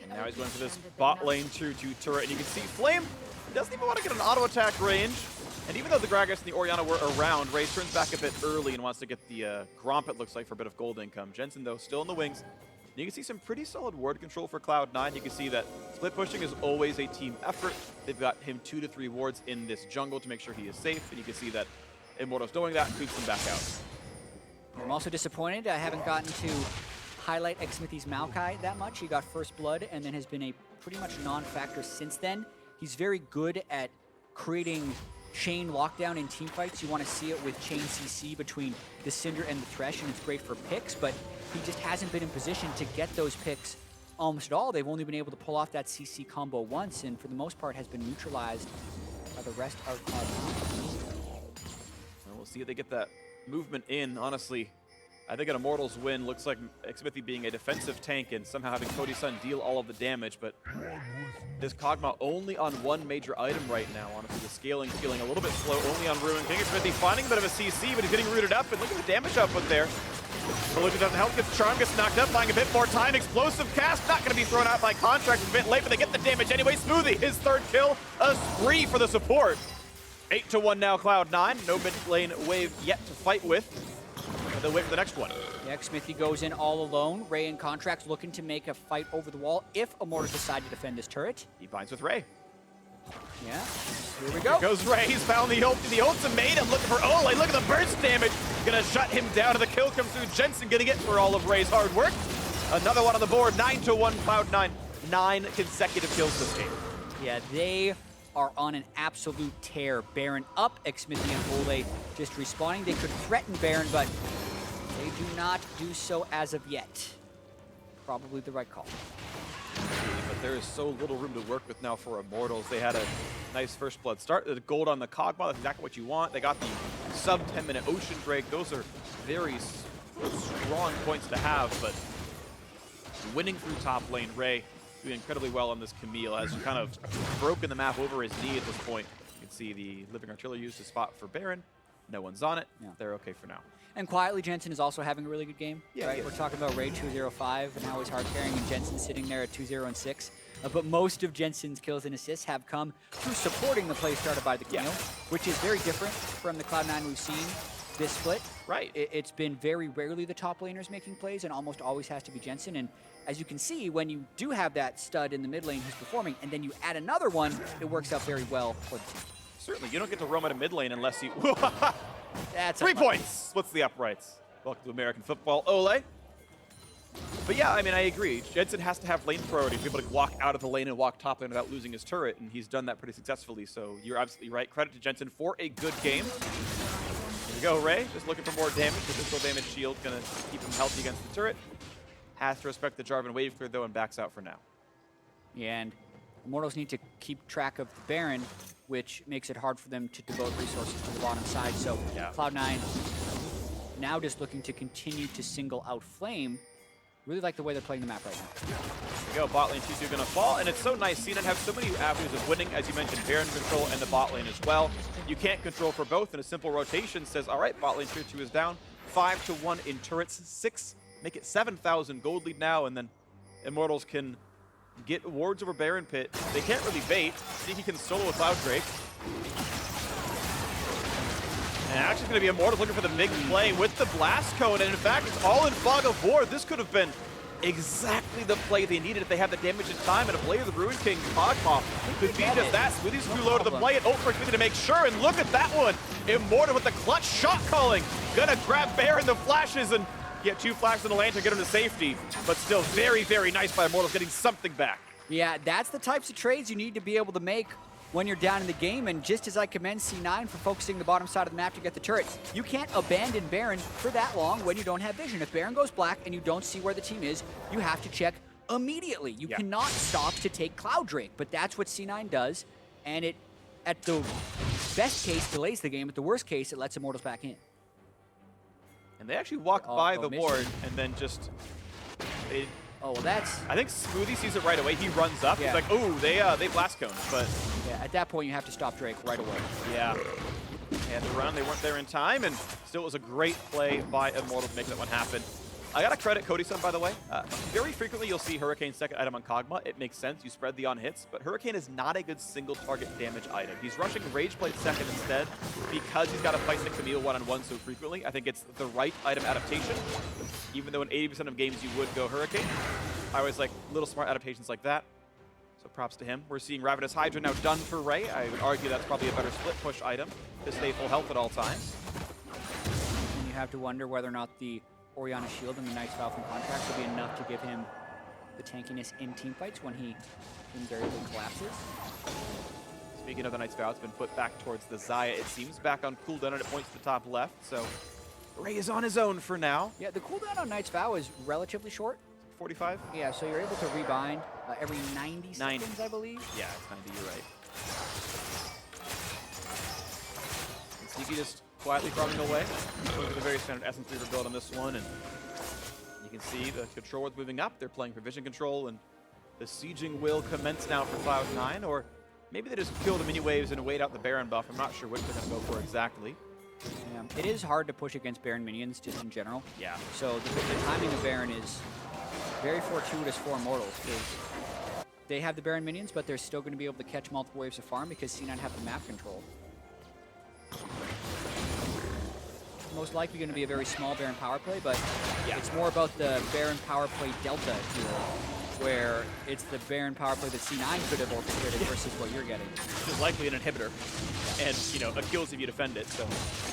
And now he's going for this bot lane 2-2 turret, and you can see Flame doesn't even want to get an auto attack range. And even though the Gragas and the Orianna were around, Ray turns back a bit early and wants to get the Gromp, it looks like, for a bit of gold income. Jensen, though, still in the wings. And you can see some pretty solid ward control for Cloud9. You can see that split pushing is always a team effort. They've got him 2 to 3 wards in this jungle to make sure he is safe. And you can see that Immortals doing that and creeps him back out. I'm also disappointed I haven't gotten to highlight Xmithie's Maokai that much. He got first blood and then has been a pretty much non-factor since then. He's very good at creating chain lockdown in teamfights. You want to see it with chain CC between the Syndra and the Thresh, and it's great for picks, but he just hasn't been in position to get those picks almost at all. They've only been able to pull off that CC combo once, and for the most part has been neutralized by the rest are Cloud9. Well, we'll see if they get that movement in. Honestly, I think an Immortals win looks like Xmithie being a defensive tank and somehow having Cody Sun deal all of the damage, but this Kog'Maw only on one major item right now. Honestly, the scaling feeling a little bit slow, only on Ruin King. Xmithie finding a bit of a CC, but he's getting rooted up, and look at the damage output there. Collision doesn't help, gets Charm, gets knocked up, buying a bit more time. Explosive cast, not going to be thrown out by Contractz, a bit late, but they get the damage anyway. Smoothie, his third kill, a spree for the support. 8-1 now, Cloud9. No mid lane wave yet to fight with. They'll wait for the next one. Yeah, Xmithie goes in all alone. Ray and Contractz looking to make a fight over the wall if Immortals decide to defend this turret. He binds with Ray. Yeah, here we go. Here goes Ray, he's found the ultimatum, looking for Olleh, look at the burst damage. Gonna shut him down, and the kill comes through. Jensen getting it for all of Ray's hard work. Another one on the board, 9-1, Cloud9. 9 consecutive kills this game. Yeah, they are on an absolute tear. Baron up, Xmithie and Olleh just respawning. They could threaten Baron, but they do not do so as of yet. Probably the right call. But there is so little room to work with now for Immortals. They had a nice first blood start. The gold on the Kog'Maw, that's exactly what you want. They got the sub 10-minute Ocean Break. Those are very strong points to have, but winning through top lane, Ray doing incredibly well on this Camille, has kind of broken the map over his knee at this point. You can see the Living Artillery used to spot for Baron. No one's on it. Yeah. They're okay for now. And quietly, Jensen is also having a really good game. Yeah, right? We're talking about Ray 205 and how he's hard carrying, and Jensen sitting there at 2-0-6. But most of Jensen's kills and assists have come through supporting the play started by the Camille, which is very different from the Cloud9 we've seen this split. Right. It's been very rarely the top laners making plays, and almost always has to be Jensen. And as you can see, when you do have that stud in the mid lane who's performing, and then you add another one, it works out very well for the team. Certainly, you don't get to roam at a mid lane unless you... That's 3 points! What's the uprights? Welcome to American football, Olleh. But yeah, I mean, I agree. Jensen has to have lane priority to be able to walk out of the lane and walk top lane without losing his turret, and he's done that pretty successfully, so you're absolutely right. Credit to Jensen for a good game. Here we go, Ray. Just looking for more damage. The physical damage shield gonna keep him healthy against the turret. Has to respect the Jarvan wave clear, though, and backs out for now. Yeah, and Immortals need to keep track of the Baron, which makes it hard for them to devote resources to the bottom side. So Cloud9 now just looking to continue to single out Flame. Really like the way they're playing the map right now. There we go, bot lane 2-2 gonna fall, and it's so nice seeing it have so many avenues of winning, as you mentioned, Baron control and the bot lane as well. You can't control for both, and a simple rotation says, all right, bot lane 2-2 is down, 5-1 in turrets, 6, make it 7,000 gold lead now, and then Immortals can get wards over Baron Pit. They can't really bait. Sneaky can solo with Cloud Drake. And actually it's going to be Immortals looking for the big play with the Blast Cone, and in fact, it's all in Fog of War. This could have been exactly the play they needed if they had the damage in time, and a play of the Ruin King Kog'Maw could be just that. Smoothie's too low to the play, and for Xmithie to make sure, and look at that one! Immortal with the clutch shot calling! Gonna grab Baron, the flashes, and get 2 flashes in the lantern, get him to safety, but still very nice by Immortals getting something back. Yeah, that's the types of trades you need to be able to make when you're down in the game, and just as I commend C9 for focusing the bottom side of the map to get the turrets, you can't abandon Baron for that long when you don't have vision. If Baron goes black and you don't see where the team is, you have to check immediately. You cannot stop to take Cloud Drake, but that's what C9 does, and it, at the best case, delays the game. At the worst case, it lets Immortals back in. And they actually walk by the ward and then just... Oh, well, that's... I think Smoothie sees it right away. He runs up. He's like, ooh, they blast cone, but... Yeah, at that point, you have to stop Drake right away. Yeah. They had to run. They weren't there in time, and still it was a great play by Immortals making that one happen. I gotta credit Cody Sun, by the way. Very frequently, you'll see Hurricane's second item on Kog'Maw. It makes sense. You spread the on-hits, but Hurricane is not a good single target damage item. He's rushing Rage Blade second instead because he's got to fight the Camille one-on-one so frequently. I think it's the right item adaptation, even though in 80% of games you would go Hurricane. I always like little smart adaptations like that, so props to him. We're seeing Ravenous Hydra now done for Ray. I would argue that's probably a better split push item to stay full health at all times. And you have to wonder whether or not the Orianna shield and the Knight's Vow from Contractz will be enough to give him the tankiness in teamfights when he invariably collapses. Speaking of the Knight's Vow, it's been put back towards the Xayah, it seems, back on cooldown, and it points to the top left, so Ray is on his own for now. Yeah, the cooldown on Knight's Vow is relatively short. 45? Yeah, so you're able to rebind every 90 seconds, I believe. Yeah, it's 90, you're right. Sneaky just quietly farming away. Going for the very standard Essence Reaver build on this one, and you can see the control is moving up. They're playing for vision control, and the sieging will commence now for Cloud9, or maybe they just kill the mini waves and wait out the Baron buff. I'm not sure what they're going to go for exactly. Yeah, it is hard to push against Baron minions just in general. Yeah. So the timing of Baron is very fortuitous for Immortals, because they have the Baron minions, but they're still going to be able to catch multiple waves of farm because C9 have the map control. Most likely going to be a very small Baron power play, but it's more about the Baron power play delta here, where it's the Baron power play that C9 could have orchestrated versus what you're getting. It's likely an inhibitor, and you know, a kills if you defend it. So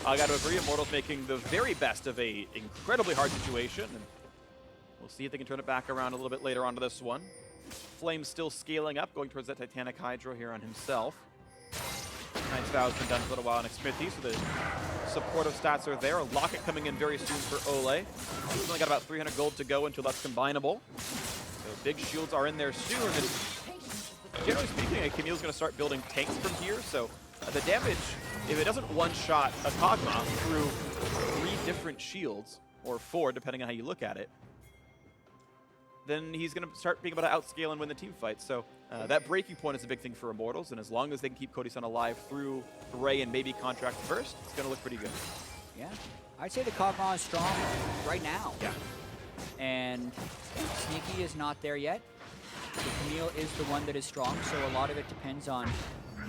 I got to agree, Immortals making the very best of a incredibly hard situation, and we'll see if they can turn it back around a little bit later onto this one. Flame still scaling up, going towards that Titanic Hydra here on himself. Knight's Vow's been done for a little while on Xmithie, so the supportive stats are there. A Locket coming in very soon for Olleh. He's only got about 300 gold to go until that's combinable. So big shields are in there soon. And generally speaking, Camille's going to start building tanks from here, so the damage, if it doesn't one-shot a Kog'Maw through 3 different shields, or 4, depending on how you look at it, then he's going to start being able to outscale and win the team fight. So that breaking point is a big thing for Immortals, and as long as they can keep Cody Sun alive through Ray and maybe Contractz first, it's going to look pretty good. Yeah, I'd say the Kog'Maw is strong right now. Yeah. And Sneaky is not there yet. The Camille is the one that is strong, so a lot of it depends on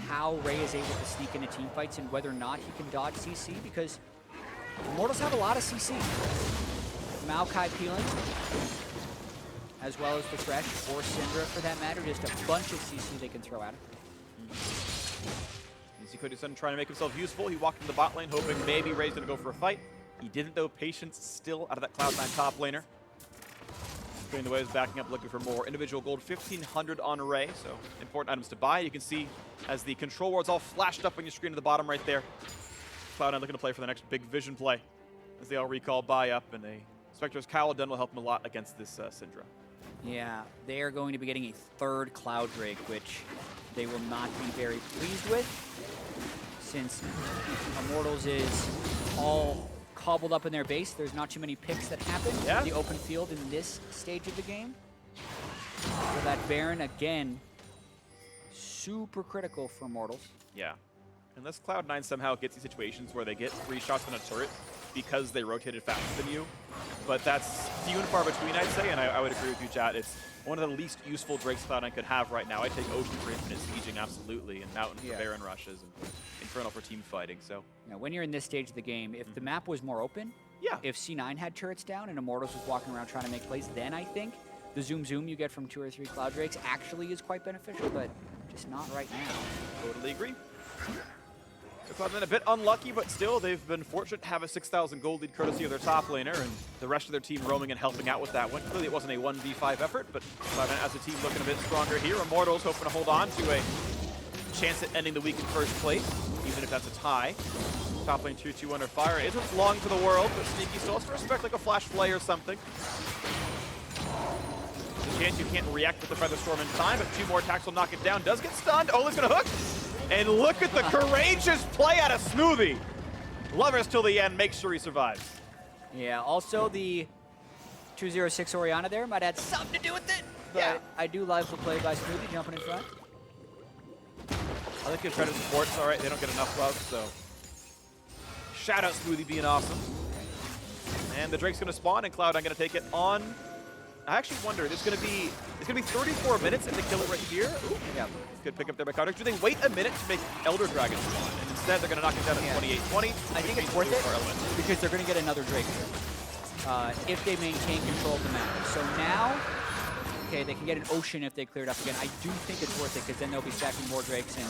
how Ray is able to sneak into team fights and whether or not he can dodge CC, because Immortals have a lot of CC. Maokai peeling, as well as the Thresh, or Syndra for that matter, just a bunch of CC they can throw at him. You see Cody Sun trying to make himself useful. He walked into the bot lane hoping maybe Ray's going to go for a fight. He didn't, though. Patience still out of that Cloud9 top laner. Going the waves, backing up, looking for more individual gold. 1,500 on Ray, so important items to buy. You can see as the control wards all flashed up on your screen at the bottom right there. Cloud9 looking to play for the next big vision play as they all recall buy up, and a Spectre's Cowl Den will help them a lot against this Syndra. Yeah, they are going to be getting a 3rd Cloud Drake, which they will not be very pleased with, since Immortals is all cobbled up in their base. There's not too many picks that happen in the open field in this stage of the game. So that Baron, again, super critical for Immortals. Yeah. Unless Cloud9 somehow gets these situations where they get 3 shots on a turret because they rotated faster than you. But that's few and far between, I'd say, and I would agree with you, chat. It's one of the least useful Drakes Cloud9 could have right now. I'd take Ocean for infinite sieging, absolutely, and Mountain for Baron rushes, and Infernal for team fighting, so. Now, when you're in this stage of the game, if the map was more open, if C9 had turrets down and Immortals was walking around trying to make plays, then I think the zoom you get from 2 or 3 Cloud Drakes actually is quite beneficial, but just not right now. Totally agree. So Cloud9 a bit unlucky, but still, they've been fortunate to have a 6,000 gold lead courtesy of their top laner, and the rest of their team roaming and helping out with that one. Clearly, it wasn't a 1v5 effort, but Cloud9 as a team looking a bit stronger here. Immortals hoping to hold on to a chance at ending the week in first place, even if that's a tie. Top lane 2-2 under fire. It isn't long for the world, but Sneaky still has to respect like a flash play or something. There's a chance you can't react with the Feather Storm in time, but 2 more attacks will knock it down. Does get stunned. Olleh's gonna hook. And look at the courageous play out of Smoothie. Lovers till the end, make sure he survives. Yeah, also the 206 Orianna there might have something to do with it. But I do love the play by Smoothie jumping in front. I think his credit support's all right. They don't get enough love, so. Shout out Smoothie being awesome. And the Drake's gonna spawn, and Cloud9 gonna take it on. I actually wonder, it's gonna be 34 minutes if they kill it right here. Ooh. Yeah. Good pick up there by Contractz. Do they wait a minute to make Elder Dragon spawn? And instead they're gonna knock it down at 28-20. I think it's worth it because they're gonna get another Drake if they maintain control of the map. So now, okay, they can get an Ocean if they clear it up again. I do think it's worth it because then they'll be stacking more Drakes and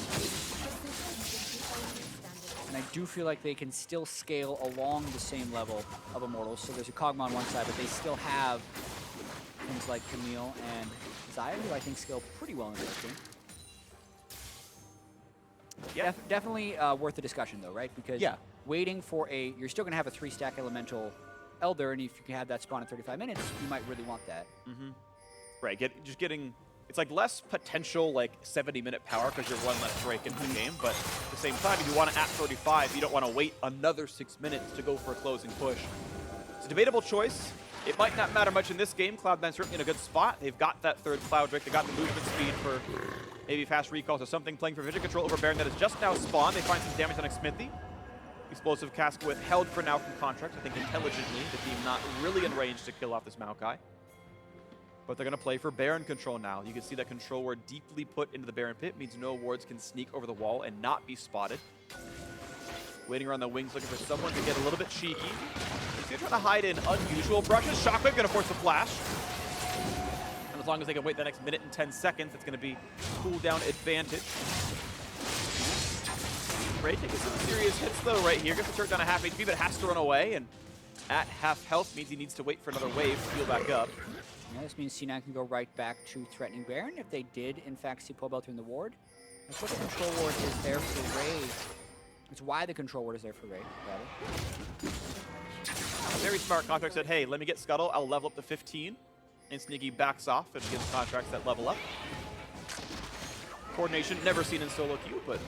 I do feel like they can still scale along the same level of Immortals. So there's a Kog'Maw on one side, but they still have things like Camille and Xayah, who I think scale pretty well in this game. Yeah. Definitely worth the discussion, though, right? Because waiting for you're still going to have a 3-stack elemental Elder, and if you can have that spawn in 35 minutes, you might really want that. Right, just getting it's like less potential like 70-minute power because you're one less break into the game, but at the same time, if you want to at 35, you don't want to wait another 6 minutes to go for a closing push. It's a debatable choice. It might not matter much in this game. Cloud9's certainly in a good spot. They've got that third Cloud Drake. They got the movement speed for maybe fast recalls or something. Playing for vision control over Baron that has just now spawned. They find some damage on Xmithie. Explosive cask withheld for now from Contractz. I think intelligently, the team not really in range to kill off this Maokai. But they're going to play for Baron control now. You can see that control ward deeply put into the Baron pit means no wards can sneak over the wall and not be spotted. Waiting around the wings, looking for someone to get a little bit cheeky. They're trying to hide in unusual brushes. Shockwave going to force the flash. And as long as they can wait the next minute and 10 seconds, it's going to be cooldown advantage. Ray taking some serious hits though right here. Gets the turret down to half HP, but has to run away. And at half health means he needs to wait for another wave to heal back up. Yeah, this means C9 can go right back to threatening Baron if they did, in fact, see Pobelter in the ward. That's what the control ward is there for Ray. It's why the control ward is there for Ray, rather. Very smart. Contractz said, hey, let me get Scuttle. I'll level up to 15. And Sneaky backs off and gives Contractz that level up. Coordination, never seen in solo queue, but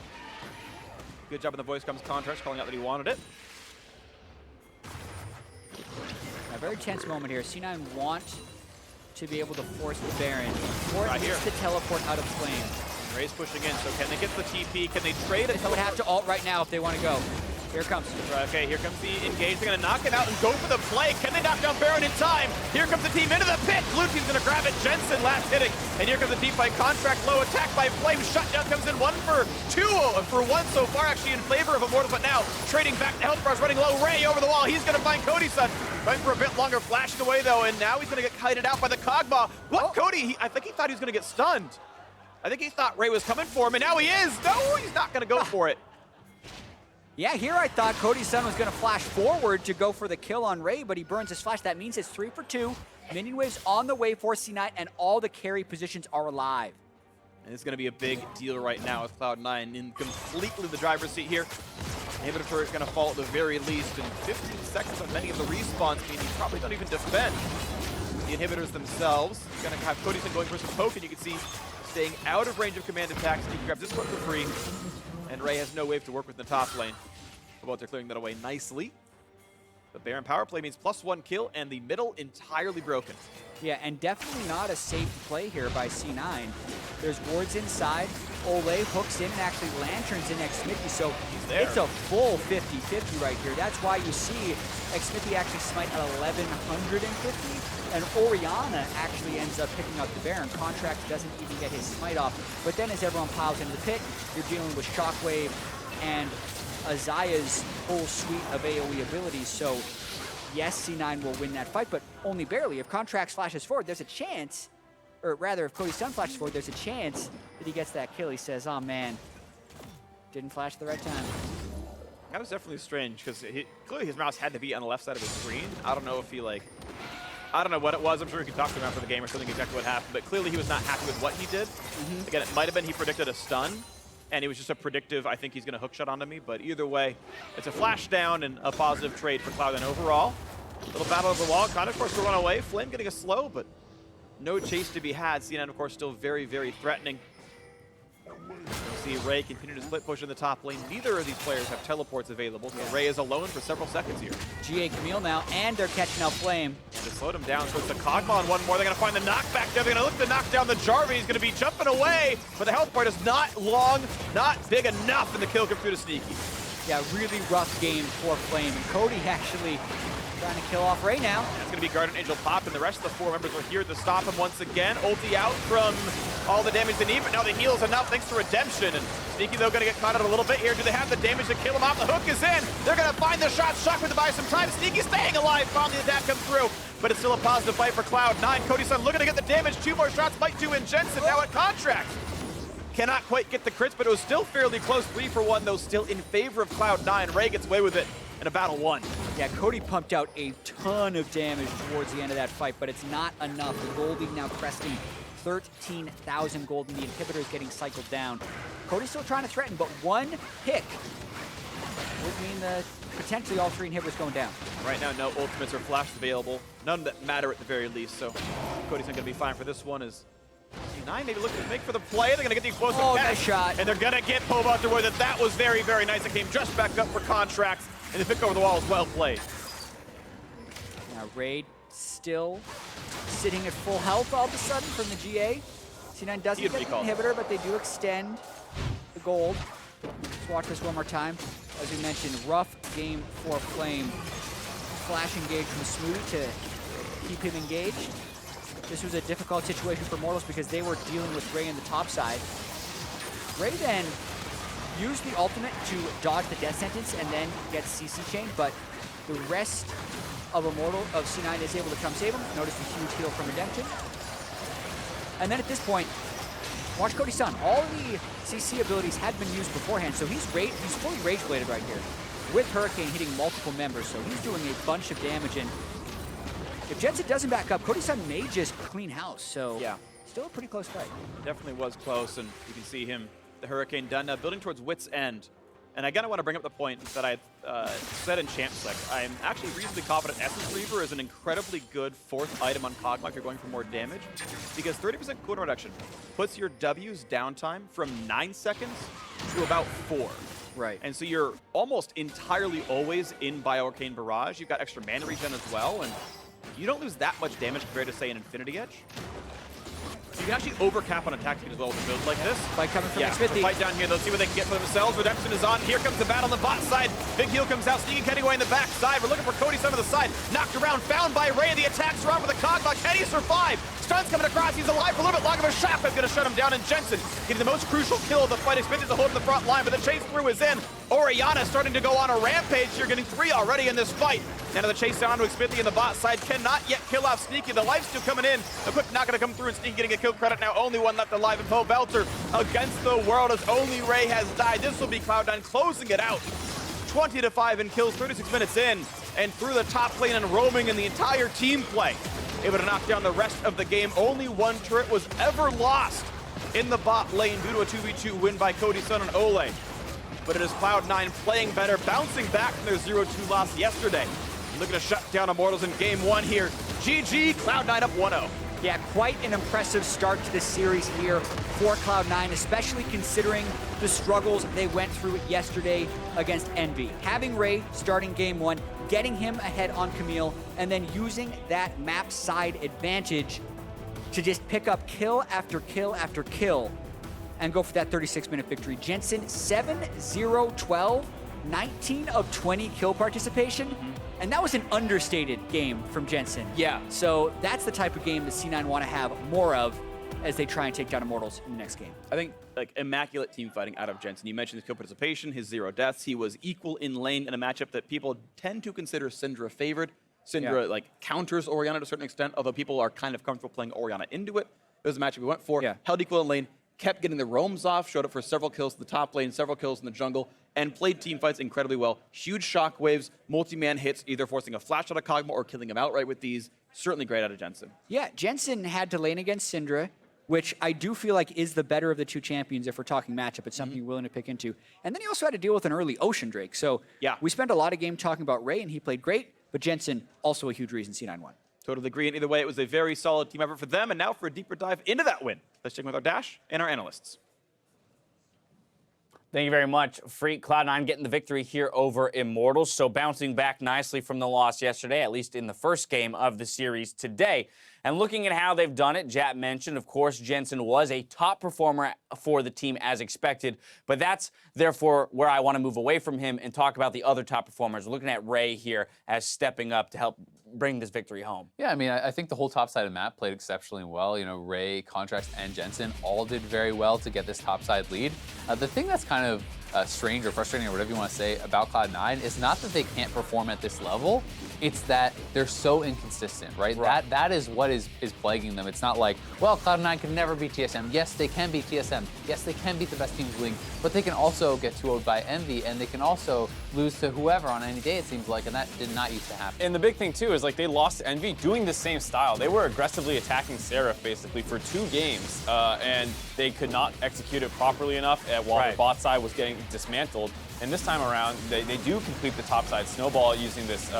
good job in the voice comes Contractz calling out that he wanted it. A very tense moment here. C9 want to be able to force the Baron, or at least to teleport out of flame. Ray's pushing in, so can they get the TP? Can they trade it? They would have to ult right now if they want to go. Here it comes. Okay, here comes the engage. They're going to knock it out and go for the play. Can they knock down Baron in time? Here comes the team into the pit. Blue team's going to grab it. Jensen last hitting. And here comes the team fight. Contract low attack by Flame. Shutdown comes in 1 for 2. For 1 so far, actually in favor of Immortals, but now trading back to health bars, running low. Ray over the wall. He's going to find Cody Sun. Going for a bit longer, flashing away though, and now he's going to get kited out by the Kog'Maw. What? Cody? I think he thought he was going to get stunned. I think he thought Ray was coming for him, and now he is. No, he's not going to go for it. Yeah, here I thought Cody Sun was going to flash forward to go for the kill on Ray, but he burns his flash. That means it's 3 for 2. Minion waves on the way for C9, and all the carry positions are alive. And it's going to be a big deal right now with Cloud9 in completely the driver's seat here. Inhibitor turret is going to fall at the very least, and 15 seconds on many of the respawns mean he probably don't even defend the inhibitors themselves. He's going to have Cody Sun going for some poke, and you can see staying out of range of command attacks. He grabs this one for free. And Ray has no wave to work with in the top lane. Pobelter clearing that away nicely. The Baron power play means +1 kill, and the middle entirely broken. Yeah, and definitely not a safe play here by C9. There's wards inside. Olleh hooks in and actually lanterns in Xmithie, so it's a full 50-50 right here. That's why you see Xmithie actually smite at 1150, and Orianna actually ends up picking up the Baron. Contractz doesn't even get his smite off. But then as everyone piles into the pit, you're dealing with Shockwave and Xayah's whole suite of AoE abilities. So yes, C9 will win that fight, but only barely. If Contractz flashes forward, there's a chance, or rather, if Cody Sun flashes forward, there's a chance that he gets that kill. He says, oh man, didn't flash at the right time. That was definitely strange, because clearly his mouse had to be on the left side of his screen. I don't know if he I don't know what it was. I'm sure we could talk to him after the game or something exactly what happened, but clearly he was not happy with what he did. Again, it might have been he predicted a stun, and it was just a predictive, I think he's going to hookshot onto me, but either way, it's a flash down and a positive trade for Cloud9 overall. Little battle over the wall. Kind of course, to run away. Flame getting a slow, but no chase to be had. C9, of course, still very, very threatening. You see Ray continue to split push in the top lane. Neither of these players have teleports available, so Ray is alone for several seconds here. GA Camille now, and they're catching out Flame. They slowed him down, so it's the Kog'Maw and one more. They're going to find the knockback there. They're going to look to knock down the Jarvan. He's going to be jumping away, but the health bar is not long, not big enough, and the kill comes through to Sneaky. Yeah, really rough game for Flame, and Cody actually trying to kill off Ray now. That's going to be Guardian Angel pop, and the rest of the 4 members are here to stop him once again. Ulti out from all the damage they need, but now the heal's enough thanks to Redemption. And Sneaky, though, going to get caught out a little bit here. Do they have the damage to kill him off? The hook is in. They're going to find the shot. Shockwave to buy some time. Sneaky staying alive. Finally, the attack comes through, but it's still a positive fight for Cloud9. Cody Sun looking to get the damage. 2 more shots might do in Jensen now at Contractz. Cannot quite get the crits, but it was still fairly close. 3 for 1, though, still in favor of Cloud9. Ray gets away with it in a battle 1. Yeah, Cody pumped out a ton of damage towards the end of that fight, but it's not enough. The gold lead now cresting 13,000 gold, and the inhibitor is getting cycled down. Cody's still trying to threaten, but 1 pick would mean that potentially all 3 inhibitors going down. Right now, no ultimates or flashes available. None that matter at the very least, so Cody's not going to be fine for this one as C9 maybe looking to make for the play. They're going to get the explosive Oh, catch. nice shot. And they're going to get Pobelter with it. That was very, very nice. It came just back up for Contractz. And the pick over the wall is well played. Now Raid still sitting at full health all of a sudden from the GA. C9 doesn't get the inhibitor, but they do extend the gold. Let's watch this one more time. As we mentioned, rough game for Flame. Flash engage from Smoothie to keep him engaged. This was a difficult situation for Immortals because they were dealing with Ray in the top side. Ray then used the ultimate to dodge the death sentence and then get CC chain, but the rest of C9 is able to come save him. Notice the huge heal from Redemption. And then at this point, watch Cody Sun. All the CC abilities had been used beforehand, so he's fully rage bladed right here, with Hurricane hitting multiple members, so he's doing a bunch of damage. And if Jensen doesn't back up, Cody Sun may just clean house. So yeah, still a pretty close fight. Definitely was close, and you can see him, the Hurricane done now, building towards Wit's End. And I kind of want to bring up the point that I said in Champ Select. I'm actually reasonably confident Essence Reaver is an incredibly good 4th item on Kog'Maw if you're going for more damage, because 30% cooldown reduction puts your W's downtime from 9 seconds to about 4. Right. And so you're almost entirely always in Bioarcane Barrage. You've got extra mana regen as well, and you don't lose that much damage compared to, say, an Infinity Edge. So you can actually overcap on attack speed as well with a build like this. Fight coming from Xmithie. Fight down here. They'll see what they can get for themselves. Redemption is on. Here comes the battle on the bot side. Big heal comes out. Sneaking Kenny away in the back side. We're looking for Cody Sun on the side. Knocked around. Found by Ray. The attacks are on for the Kog'Maw. Can he survive? Stun's coming across. He's alive for a little bit longer, but Shotgun's going to shut him down. And Jensen getting the most crucial kill of the fight. Xmithie to hold in the front line, but the chase through is in. Orianna starting to go on a rampage. You're getting 3 already in this fight. Now the chase down to Xmithie in the bot side. Cannot yet kill off Sneaky. The life's still coming in. The quick not going to come through, and Sneaky getting a kill credit. Now only one left alive in Pobelter against the world as only Ray has died. This will be Cloud9 closing it out. 20-5 in kills, 36 minutes in, and through the top lane and roaming in the entire team play. Able to knock down the rest of the game. Only one turret was ever lost in the bot lane due to a 2v2 win by Cody Sun and Olleh. But it is Cloud9 playing better, bouncing back from their 0-2 loss yesterday. Looking to shut down Immortals in game 1 here. GG, Cloud9 up 1-0. Yeah, quite an impressive start to this series here for Cloud9, especially considering the struggles they went through yesterday against Envy. Having Ray starting game 1, getting him ahead on Camille, and then using that map side advantage to just pick up kill after kill after kill and go for that 36-minute victory. Jensen, 7-0-12, 19 of 20 kill participation. And that was an understated game from Jensen. Yeah. So that's the type of game that C9 want to have more of as they try and take down Immortals in the next game. I think, like, immaculate team fighting out of Jensen. You mentioned his kill participation, his 0 deaths. He was equal in lane in a matchup that people tend to consider Syndra favored. Syndra, like, counters Orianna to a certain extent, although people are kind of comfortable playing Orianna into it. It was a matchup we went for. Yeah. Held equal in lane, kept getting the roams off, showed up for several kills in the top lane, several kills in the jungle, and played team fights incredibly well. Huge shockwaves, multi-man hits, either forcing a flash out of Kog'Maw or killing him outright with these. Certainly great out of Jensen. Yeah, Jensen had to lane against Syndra, which I do feel like is the better of the two champions if we're talking matchup. It's something you're willing to pick into. And then he also had to deal with an early Ocean Drake. So yeah, we spent a lot of game talking about Ray, and he played great, but Jensen, also a huge reason C9 won. Totally agree. And either way, it was a very solid team effort for them. And now for a deeper dive into that win, let's check in with our Dash and our analysts. Thank you very much, Freak. Cloud9 getting the victory here over Immortals. So bouncing back nicely from the loss yesterday, at least in the first game of the series today. And looking at how they've done it, Jap mentioned, of course, Jensen was a top performer for the team as expected. But that's, therefore, where I want to move away from him and talk about the other top performers. We're looking at Ray here as stepping up to help bring this victory home. Yeah, I mean, I think the whole top side of the map played exceptionally well. You know, Ray, Contractz, and Jensen all did very well to get this top side lead. The thing that's kind of strange or frustrating or whatever you want to say about Cloud9 is not that they can't perform at this level, it's that they're so inconsistent, right? That is what is plaguing them. It's not like, well, Cloud9 can never beat TSM. Yes, they can beat TSM. Yes, they can beat the best teams in the league, but they can also get 2-0'd by Envy, and they can also lose to whoever on any day, it seems like, and that did not used to happen. And the big thing, too, is like they lost to Envy doing the same style. They were aggressively attacking Seraph, basically, for 2 games, and they could not execute it properly enough while the bot side was getting dismantled. And this time around, they do complete the top side snowball using this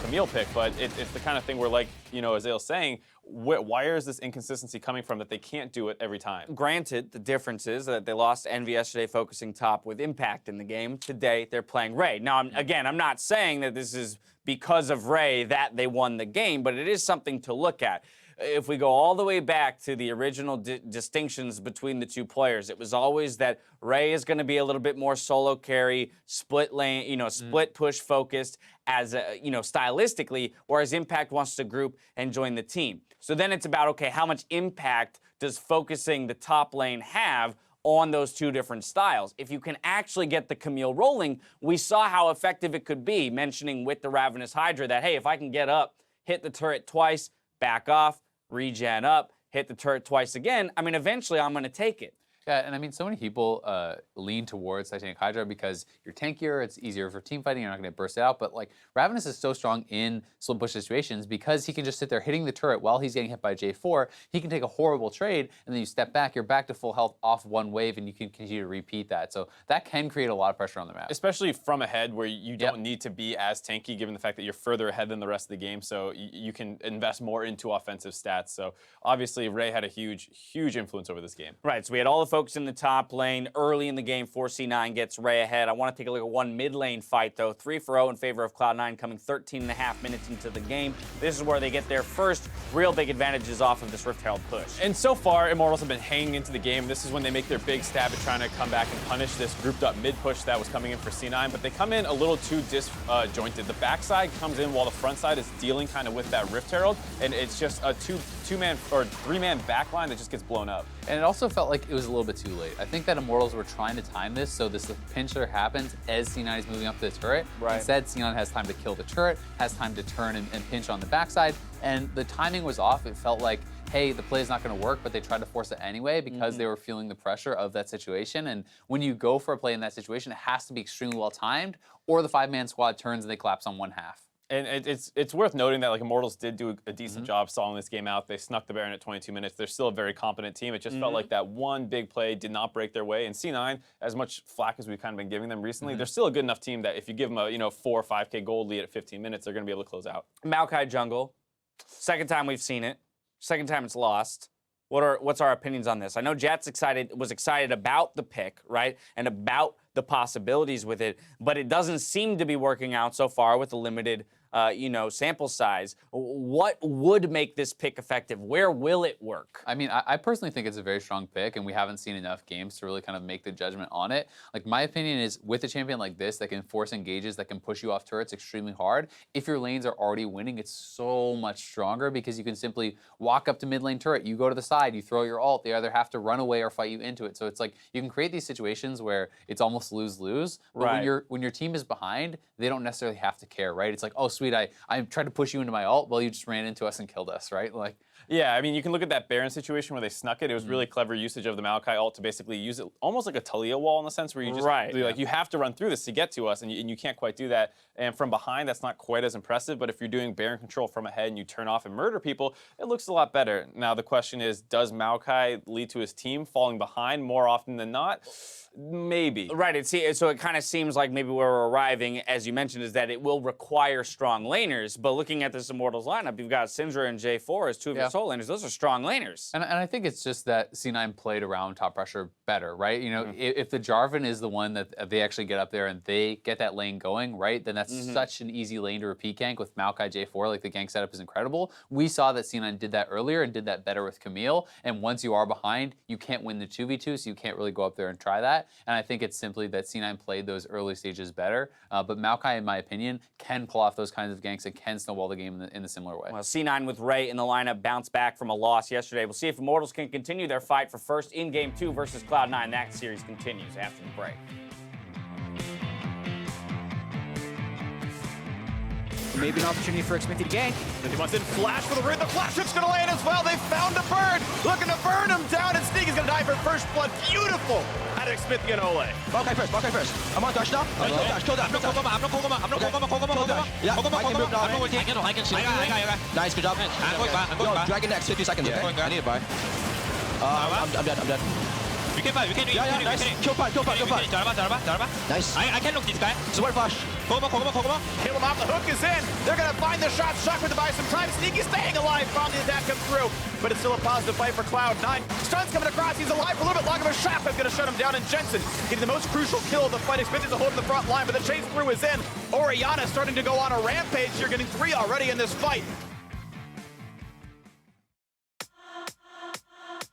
Camille pick, but it's the kind of thing where, like, as Xayah's saying, where is this inconsistency coming from that they can't do it every time? Granted, the difference is that they lost Envy yesterday focusing top with impact in the game. Today, they're playing Ray. Now, I'm not saying that this is because of Ray that they won the game, but it is something to look at. If we go all the way back to the original distinctions between the two players, it was always that Ray is going to be a little bit more solo carry, split lane, split push focused as stylistically, whereas Impact wants to group and join the team. So then it's about, okay, how much impact does focusing the top lane have on those two different styles? If you can actually get the Camille rolling, we saw how effective it could be, mentioning with the Ravenous Hydra that, hey, if I can get up, hit the turret twice, back off, regen up, hit the turret twice again, eventually I'm going to take it. Yeah, and I mean, so many people lean towards Titanic Hydra because you're tankier, it's easier for team fighting, you're not going to burst it out. But like, Ravenous is so strong in split push situations because he can just sit there hitting the turret while he's getting hit by J4. He can take a horrible trade, and then you step back, you're back to full health off one wave, and you can continue to repeat that. So that can create a lot of pressure on the map. Especially from ahead, where you don't need to be as tanky, given the fact that you're further ahead than the rest of the game, so you can invest more into offensive stats. So obviously, Ray had a huge, huge influence over this game. Right, so we had all the focus in the top lane. Early in the game, 4C9 gets Ray ahead. I want to take a look at one mid lane fight, though. 3-0 in favor of Cloud9, coming 13.5 minutes into the game. This is where they get their first real big advantages off of this Rift Herald push. And so far, Immortals have been hanging into the game. This is when they make their big stab at trying to come back and punish this grouped up mid push that was coming in for C9, but they come in a little too disjointed. The backside comes in while the front side is dealing kind of with that Rift Herald, and it's just a two-man or three-man backline that just gets blown up. And it also felt like it was a little bit too late. I think that Immortals were trying to time this so this pincher happens as C9 is moving up the turret. Right. Instead, C9 has time to kill the turret, has time to turn and pinch on the backside, and the timing was off. It felt like, hey, the play is not going to work, but they tried to force it anyway because they were feeling the pressure of that situation. And when you go for a play in that situation, it has to be extremely well timed, or the five-man squad turns and they collapse on one half. And it's worth noting that like Immortals did do a decent job stalling this game out. They snuck the Baron at 22 minutes. They're still a very competent team. It just felt like that one big play did not break their way. And C9, as much flack as we've kind of been giving them recently, they're still a good enough team that if you give them a 4 or 5K gold lead at 15 minutes, they're going to be able to close out. Maokai jungle. Second time we've seen it. Second time it's lost. What's our opinions on this? I know Jets was excited about the pick, right, and about the possibilities with it, but it doesn't seem to be working out so far with the limited sample size. What would make this pick effective? Where will it work? I mean, I personally think it's a very strong pick, and we haven't seen enough games to really kind of make the judgment on it. Like, my opinion is, with a champion like this that can force engages, that can push you off turrets extremely hard, if your lanes are already winning, it's so much stronger because you can simply walk up to mid lane turret, you go to the side, you throw your ult, they either have to run away or fight you into it. So it's like, you can create these situations where it's almost lose-lose, but when your team is behind, they don't necessarily have to care, right? It's like, oh, sweet, I tried to push you into my ult, well, you just ran into us and killed us, right? Like, yeah, I mean, you can look at that Baron situation where they snuck it. It was really clever usage of the Maokai ult to basically use it almost like a Talia wall in the sense where you just like you have to run through this to get to us, and you can't quite do that. And from behind, that's not quite as impressive. But if you're doing Baron control from ahead and you turn off and murder people, it looks a lot better. Now the question is, does Maokai lead to his team falling behind more often than not? Maybe. Right, so it kind of seems like maybe where we're arriving, as you mentioned, is that it will require strong laners. But looking at this Immortals lineup, you've got Syndra and J4 as two of your sole laners. Those are strong laners. And I think it's just that C9 played around top pressure better, right? You know, if the Jarvan is the one that they actually get up there and they get that lane going, right, then that's such an easy lane to repeat gank with Maokai J4. Like, the gank setup is incredible. We saw that C9 did that earlier and did that better with Camille. And once you are behind, you can't win the 2v2, so you can't really go up there and try that. And I think it's simply that C9 played those early stages better. But Maokai, in my opinion, can pull off those kinds of ganks and can snowball the game in a similar way. Well, C9 with Ray in the lineup bounced back from a loss yesterday. We'll see if Immortals can continue their fight for first in Game 2 versus Cloud9. That series continues after the break. Maybe an opportunity for Xmithie to gank. He wants in flash for the root. The flash hook's going to land as well. They found a bird. Looking to burn him down, and Sneak is going to die for first blood. Beautiful out of Xmithie and Olleh. Maokai first. I'm on dash now. Dash, kill that. I'm not Kog'Maw. Yeah, I can move now. I can see. Nice, good job. Yo, Dragon next, 50 seconds, okay? I need a buy. I'm dead. We can fight. We can do it. Yeah, nice. Kill fight. Jarvan. Nice. I can look this guy. Smart flash. Kog'Maw. Kill him off, the hook is in. They're gonna find the shot. Shock with the buy some time. Sneaky staying alive. Found the attack come through. But it's still a positive fight for Cloud9. Stun's coming across. He's alive for a little bit longer, but Shock is gonna shut him down. And Jensen getting the most crucial kill of the fight. Xmithie to hold in the front line, but the chase through is in. Orianna starting to go on a rampage. You're getting 3 already in this fight.